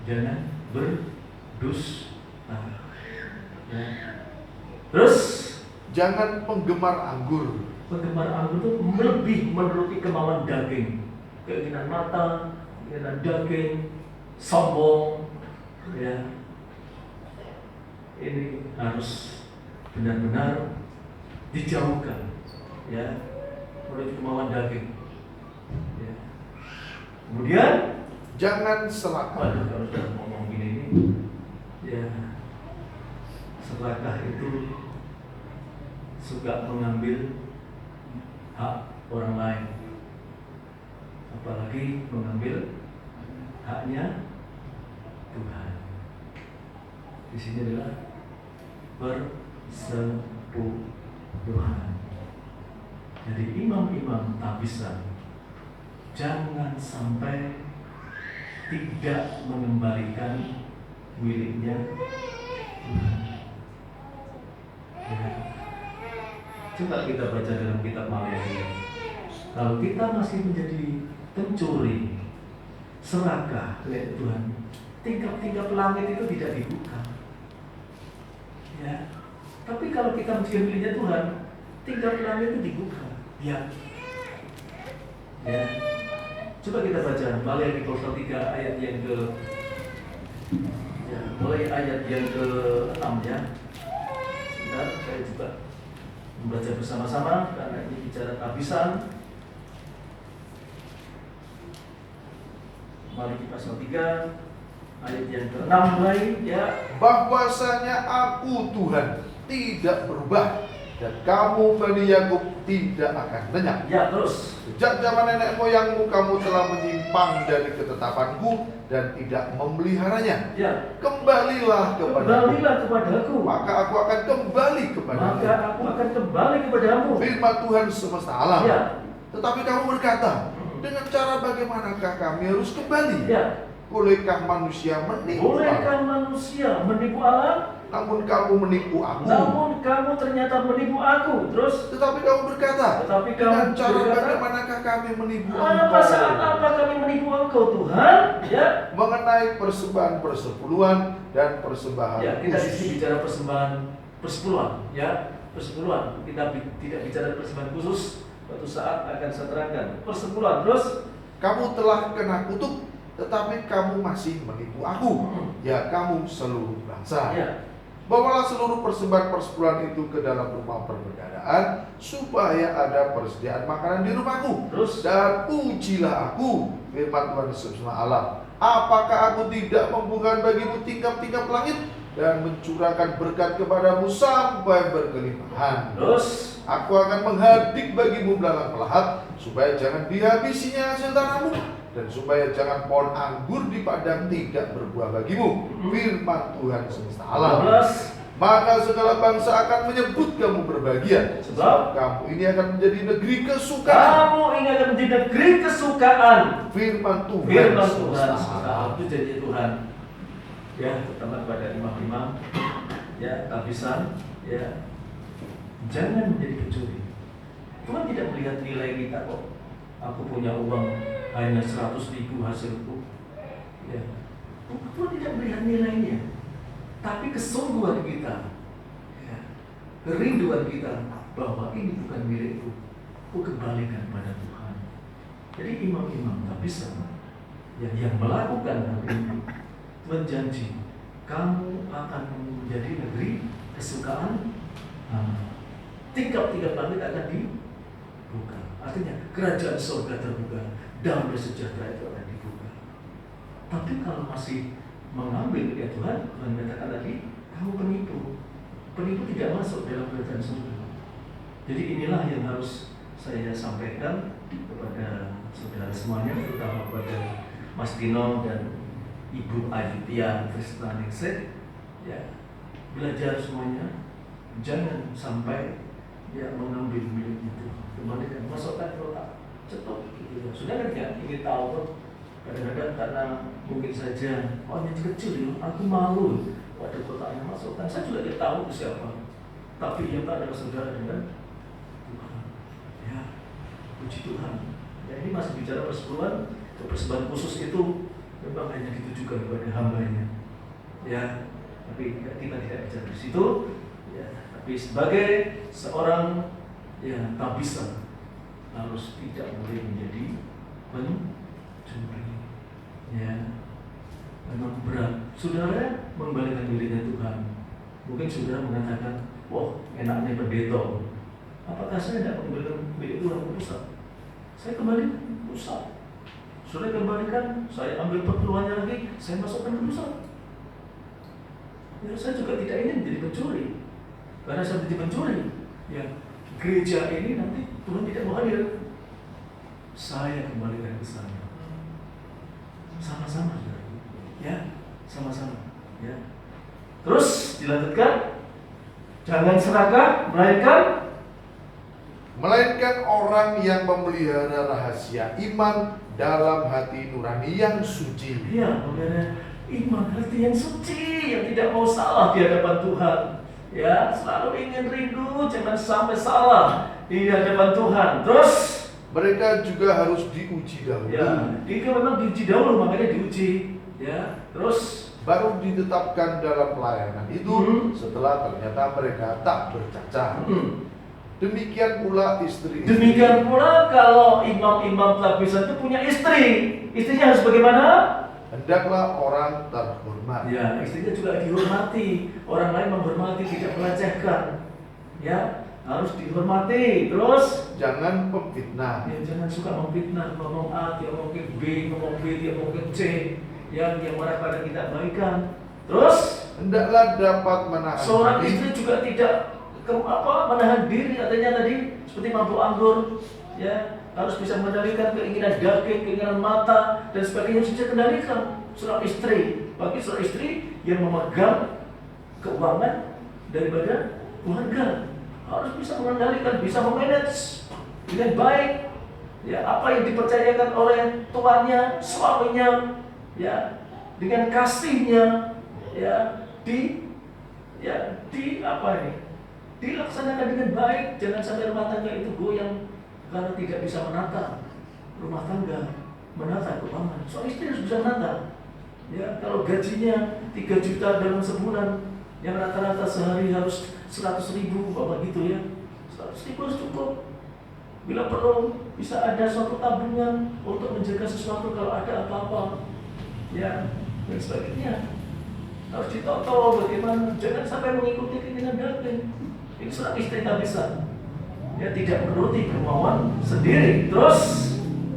jangan berdusta. Ya. Terus Jangan penggemar anggur. penggemar anggur itu lebih menuruti kemauan daging, keinginan mata, keinginan daging, sombong, ya. Ini harus benar-benar dijauhkan, ya, menuruti kemauan daging. Ya. Kemudian, Jangan serakah. waduh, kalau sudah ngomong gini ini, ya, serakah itu suka mengambil hak orang lain, apalagi mengambil haknya Tuhan. Di sini adalah persepuluhan. Jadi imam-imam tabisan jangan sampai tidak mengembalikan miliknya Tuhan. Ya. Coba kita baca dalam kitab Maleakhi. Kalau kita masih menjadi pencuri, serakah lihat Tuhan, tingkap-tingkap langit itu tidak dibuka. Ya. Tapi kalau kita menjadi miliknya Tuhan, tingkap langit itu dibuka. Ya. Ya. Coba kita baca Maleakhi pasal 3 ayat yang ke, ya, mulai ayat yang ke-6 ya. Sebentar, saya coba membaca bersama-sama karena ini bicara tabisan. Maleakhi pasal 3 ayat yang ke-6 mulai ya. Bahwasanya aku Tuhan tidak berubah, dan kamu Bani Yakub tidak akan lenyap. Ya, terus. Sejak zaman nenek moyangmu kamu telah menyimpang dari ketetapanku dan tidak memeliharanya. Ya. Kembalilah Kepadaku. maka aku akan kembali kepadamu. Maka aku akan kembali kepadamu. Firman Tuhan semesta alam. Ya. Tetapi kamu berkata, dengan cara bagaimanakah kami harus kembali? Ya. Bolehkah manusia menipu Allah? Bolehkah manusia menipu Allah? Namun kamu menipu aku. Namun kamu ternyata menipu aku. Terus. Tetapi kamu berkata, Tetapi dengan kamu cara berkata, bagaimanakah kami menipu apa saat engkau? apa kami menipu engkau Tuhan? Ya. Mengenai persembahan persepuluhan dan persembahan Ya, kita di khusus. sini bicara persembahan persepuluhan, ya, persepuluhan. Kita tidak bicara persembahan khusus. Suatu saat akan saya terangkan persepuluhan. Terus. Kamu telah kena kutuk, tetapi kamu masih menipu aku. Ya kamu seluruh bangsa. Ya. Bawalah seluruh persembahan persepuluhan itu ke dalam rumah perbendaharaan, supaya ada persediaan makanan di rumahku. Terus. Dan pujilah aku, firman Tuhan semesta alam. Apakah aku tidak membukakan bagimu tingkap-tingkap langit dan mencurahkan berkat kepadamu sampai berkelimpahan? Terus. Aku akan menghadik bagimu belalang melahat, supaya jangan dihabisinya hasil tanahmu, dan supaya jangan pohon anggur di padang tidak berbuah bagimu. Firman Tuhan semesta alam. 12. Maka segala bangsa akan menyebut kamu berbahagia, Sebab kamu ini akan menjadi negeri kesukaan. kamu ingin menjadi negeri kesukaan. Firman Tuhan Firman semesta Tuhan, alam. itu janji Tuhan. Ya, terutama kepada imam-imam, ya, tabisan, ya, jangan menjadi pencuri. Tuhan tidak melihat nilai kita kok. Aku punya uang hanya 100.000 hasilku. Ya, Tuhan tidak melihat nilainya, tapi kesungguhan kita, ya, kerinduan kita bahwa ini bukan milikku, aku kembalikan pada Tuhan. Jadi imam-imam tabisan yang melakukan hal ini, Tuhan janji, kamu akan menjadi negeri kesukaan. Tingkap-tingkap langit akan dibuka. Artinya kerajaan surga terbuka, damai sejahtera itu akan dibuka. Tapi kalau masih mengambil ya Tuhan, Tuhan katakan tadi, kamu penipu. penipu tidak masuk dalam kerajaan surga. Jadi inilah yang harus saya sampaikan kepada saudara semuanya, terutama kepada Mas Dino dan Ibu Ayutia Krisnaningsih. Ya, belajar semuanya, jangan sampai ya mengambil milik itu, kembalikan, masukkan ke otak, cetok gitu ya. Sudah kan ya, ingin tahu kadang-kadang karena mungkin saja ini kecil ya, aku malu pada kotaknya masukkan. Saya juga tidak tahu itu siapa, tapi yang tak adalah saudara dengan Tuhan. Ya, puji Tuhan. Ya, ini masih bicara persepuluhan. Persembahan khusus itu memang hanya ditujukan kepada hamba-Nya. Ya, tapi kita tidak bicara di situ. Ya, tapi sebagai seorang ya tabisa harus tidak boleh menjadi pencuri. Ya, memang berat. Saudara mengembalikan miliknya Tuhan. Mungkin saudara mengatakan, wah enaknya pendeta. Apakah saya tidak mengembalikan milik Tuhan ke pusat? Saya kembali ke pusat. Saudara kembalikan, saya ambil perkeluarnya lagi, saya masukkan ke pusat. Ya, saya juga tidak ingin menjadi pencuri. Karena saya menjadi pencuri, ya gereja ini nanti Tuhan tidak mau hadir. Saya kembalikan ke sana. Sama-sama, ya, sama-sama, ya. Terus dilanjutkan, jangan serakah, melainkan orang yang memelihara rahasia iman dalam hati nurani yang suci. Ya, memelihara iman hati yang suci, yang tidak mau salah di hadapan Tuhan. Ya, selalu ingin rindu, jangan sampai salah di hadapan Tuhan. Terus mereka juga harus diuji dahulu. Ya, jika memang diuji dahulu, makanya diuji. Ya, terus baru ditetapkan dalam pelayanan itu setelah ternyata mereka tak bercacat. Demikian pula istri. Demikian pula kalau imam-imam tabisan itu punya istri, istrinya harus bagaimana? Hendaklah orang terhormat. Ya, istrinya juga dihormati. Orang lain menghormati, tidak melecehkan. Ya, harus dihormati. Terus jangan pemfitnah. Ya, jangan suka memfitnah, ngomong A, dia ngomong B, ngomong B, dia ngomong C. Yang marah pada kita baikan. Terus hendaklah dapat menahan. Seorang istri juga tidak menahan diri, artinya tadi seperti mabuk anggur, ya harus bisa mengendalikan keinginan daging, keinginan mata dan sebagainya, bisa kendalikan. Seorang istri, bagi seorang istri yang memegang keuangan daripada keluarga, harus bisa mengendalikan, bisa memanage dengan baik. Ya, apa yang dipercayakan oleh tuannya, suaminya, ya dengan kasihnya, ya dilaksanakan dengan baik. Jangan sampai rumah tangga itu goyang karena tidak bisa menata rumah tangga, menata keuangan. Soal istri harus bisa menata. Ya, kalau gajinya 3 juta dalam sebulan, yang rata-rata sehari harus 100.000, bapak gitu ya. 100.000 harus cukup. Bila perlu bisa ada suatu tabungan untuk menjaga sesuatu kalau ada apa-apa. Ya, dan sebagainya. Harus ditoto bagaimana, jangan sampai mengikuti keinginan daging. Ini seorang istri tak bisa, ya tidak menuruti kemauan sendiri. Terus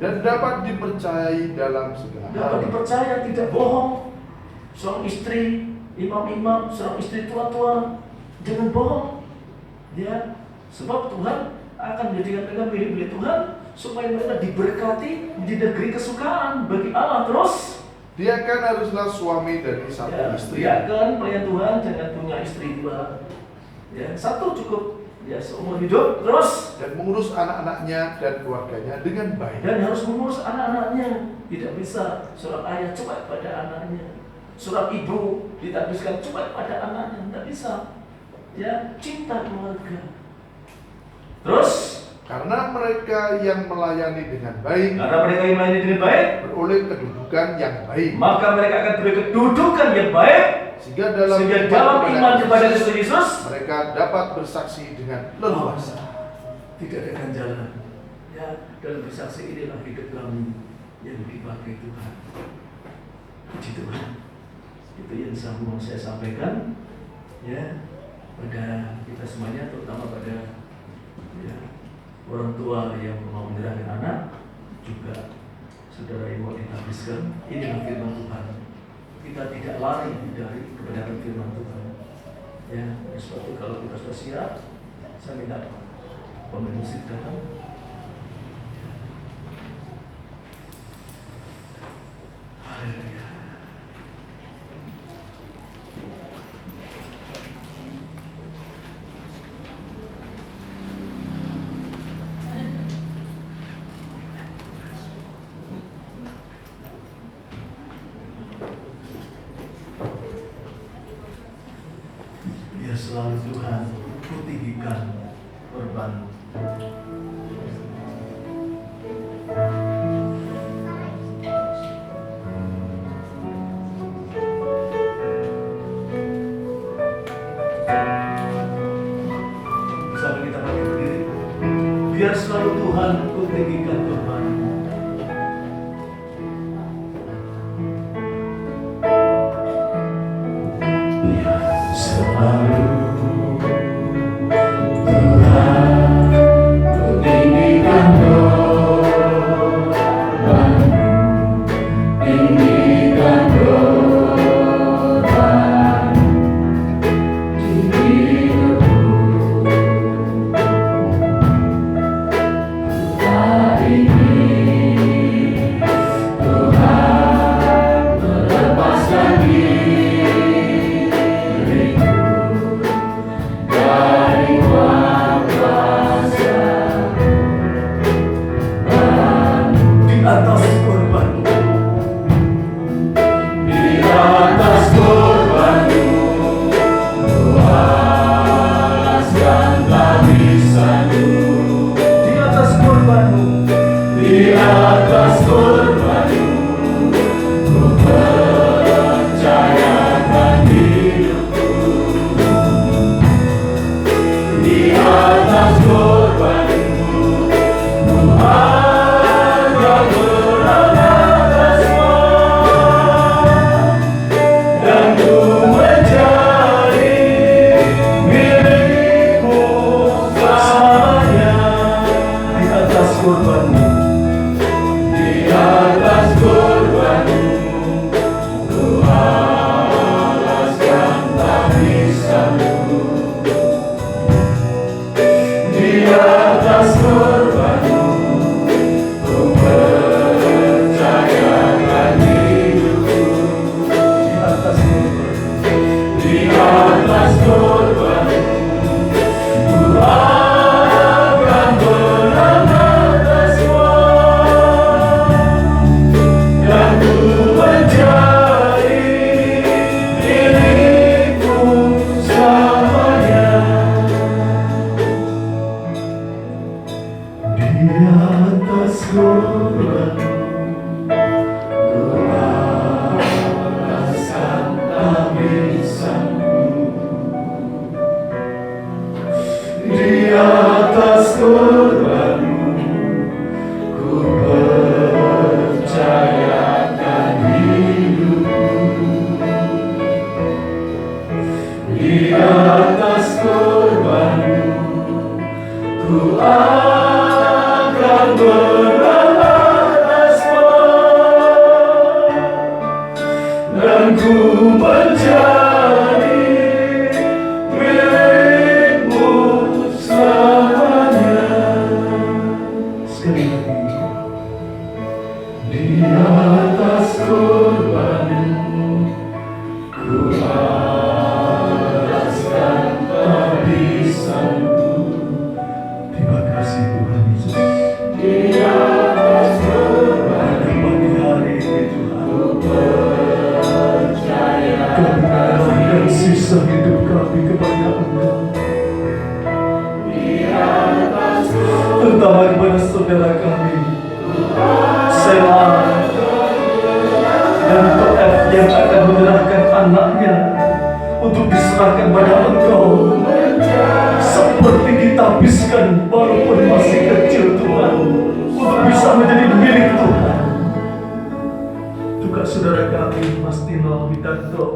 dan dapat dipercayai dalam segala hal. Dapat dipercaya, tidak bohong. Seorang istri imam-imam, seorang istri tua-tua, jangan bohong. Ya, sebab Tuhan akan menjadikan mereka milik Tuhan supaya mereka diberkati di negeri kesukaan bagi Allah. Terus dia kan haruslah suami dari satu istri. Dia kan pelayan Tuhan jangan punya istri 2. Ya, 1 cukup, ya seumur hidup. Terus dan mengurus anak-anaknya dan keluarganya dengan baik. Dan harus mengurus anak-anaknya. Tidak bisa seorang ayah cuek pada anaknya, seorang ibu ditabiskan cuek pada anaknya. Tidak bisa. Ya, cinta keluarga. Terus karena mereka yang melayani dengan baik, beroleh kedudukan yang baik, maka mereka akan beroleh kedudukan yang baik. Sehingga dalam iman kepada Kristus Yesus mereka dapat bersaksi dengan leluasa. Tidak ada ganjalan. Ya, dalam bersaksi inilah hidup kami yang dipakai Tuhan. Puji Tuhan. Itu yang mau saya sampaikan, ya, pada kita semuanya, terutama pada ya, orang tua yang mau menyerahkan anak, juga saudara yang mau ditabiskan. Inilah firman Tuhan. Kita tidak lari dari kebenaran firman Tuhan. Ya, seperti kalau kita sudah siap, saya minta pemain musik datang. Haleluya. Biar selalu Tuhan ku tinggikan korban. Bersama kita bangkit berdiri. Biar selalu Tuhan ku tinggikan korban. Selalu Tuhan ku tinggikan korban, tinggikan korban di hidupku. Tak ingin Tuhan melepaskan diriku dari kuasa di atas korbanmu, di atas korbanmu, alaskan tabisanmu, di atas korbanmu, di atas korbanmu, ku percayakan hidupku. Di atas korbanmu, ku akan berangkat dan ku menjadi milikmu selamanya. Di atas korbanmu, di atas korbanmu, ku alaskan tabisanmu. Di atas korbanmu, ku percayakan hidupku. Di atas korbanmu, ku akan berangkat dan ku menjadi milikmu selamanya. Di atas korbanmu, ku alaskan tabisanmu. Di atas korbanmu, ku percayakan hidupku. Di atas korbanmu, ku akan berangkat dan ku menjadi milikmu selamanya. Sekali lagi. Di atas korbanmu, ku alaskan tabisanmu. Terima kasih Tuhan Yesus. Di atas korbanmu, pagi hari ini Tuhan, ku percaya kami menyerahkan sisa hidup kami kepada Engkau. Di atas korbanmu, terutama kepada saudara kami Sela dan Toef yang akan menyerahkan anaknya untuk diserahkan pada Engkau, seperti ditabiskan walaupun masih kecil Tuhan, untuk bisa menjadi milik Tuhan. Juga saudara kami Mas Tino Widanto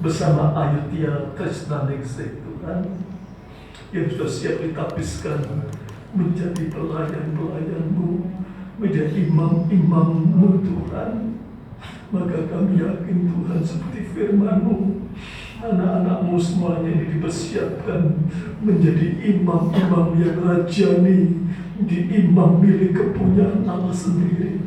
bersama Ayutia Krisnaningsih Tuhan, yang sudah siap ditabiskan menjadi pelayan-pelayan-Mu, menjadi imam-imam-Mu Tuhan. Maka kami yakin Tuhan, seperti firman-Mu Anak-anakmu semuanya ini dipersiapkan menjadi imam-imam yang rajani, di imam milik kepunyaan Allah sendiri.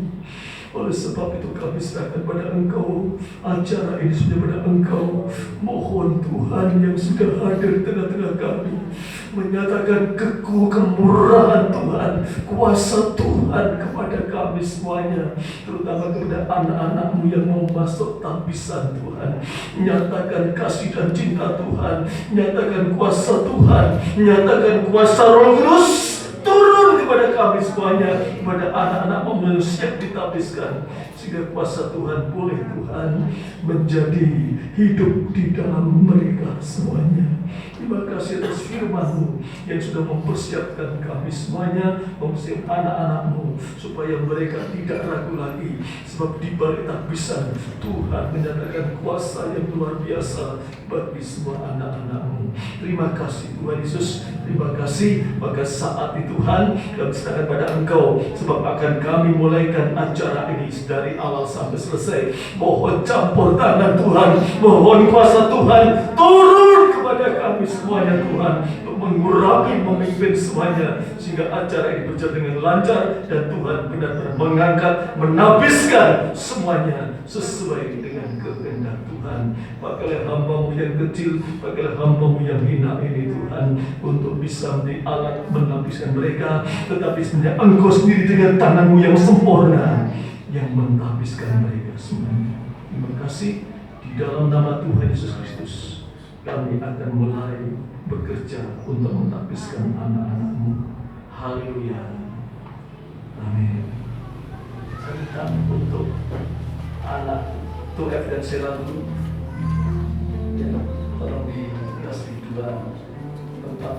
Oleh sebab itu kami serahkan pada Engkau, acara ini sudah pada Engkau. Mohon Tuhan yang sudah hadir di tengah-tengah kami menyatakan kemurahan Tuhan, kuasa Tuhan kepada kami semuanya, terutama kepada anak-anak-Mu yang mau masuk tabisan Tuhan. Nyatakan kasih dan cinta Tuhan, nyatakan kuasa Tuhan, nyatakan kuasa Roh Kudus turun kepada kami semuanya, kepada anak-anak yang siap ditabiskan, sehingga kuasa Tuhan boleh Tuhan menjadi hidup di dalam mereka semuanya. Terima kasih atas firman-Mu yang sudah mempersiapkan kami semuanya, mempersiapkan anak-anak-Mu supaya mereka tidak ragu lagi, sebab di balik tabisan Tuhan menyatakan kuasa yang luar biasa bagi semua anak-anak-Mu. Terima kasih Tuhan Yesus, terima kasih. Maka saat itu Tuhan, kami serahkan pada Engkau, sebab akan kami mulaikan acara ini dari awal sampai selesai. Mohon campur tangan Tuhan, mohon kuasa Tuhan turun kepada kami semuanya Tuhan, untuk mengurapi, memimpin semuanya, sehingga acara ini berjalan dengan lancar, dan Tuhan benar-benar mengangkat, menabiskan semuanya sesuai dengan kehendak Tuhan. Pakailah hamba-Mu yang kecil, pakailah hamba-Mu yang hina ini Tuhan, untuk bisa menjadi alat menabiskan mereka, tetapi sebenarnya Engkau sendiri dengan tangan-Mu yang sempurna yang mentabiskan mereka semuanya. Terima kasih. Di dalam nama Tuhan Yesus Kristus kami akan mulai bekerja untuk mentabiskan anak-anak-Mu. Haleluya. Amin. Saya minta untuk anak Tuef dan Sela dulu, ya, tolong dikasih dua tempat.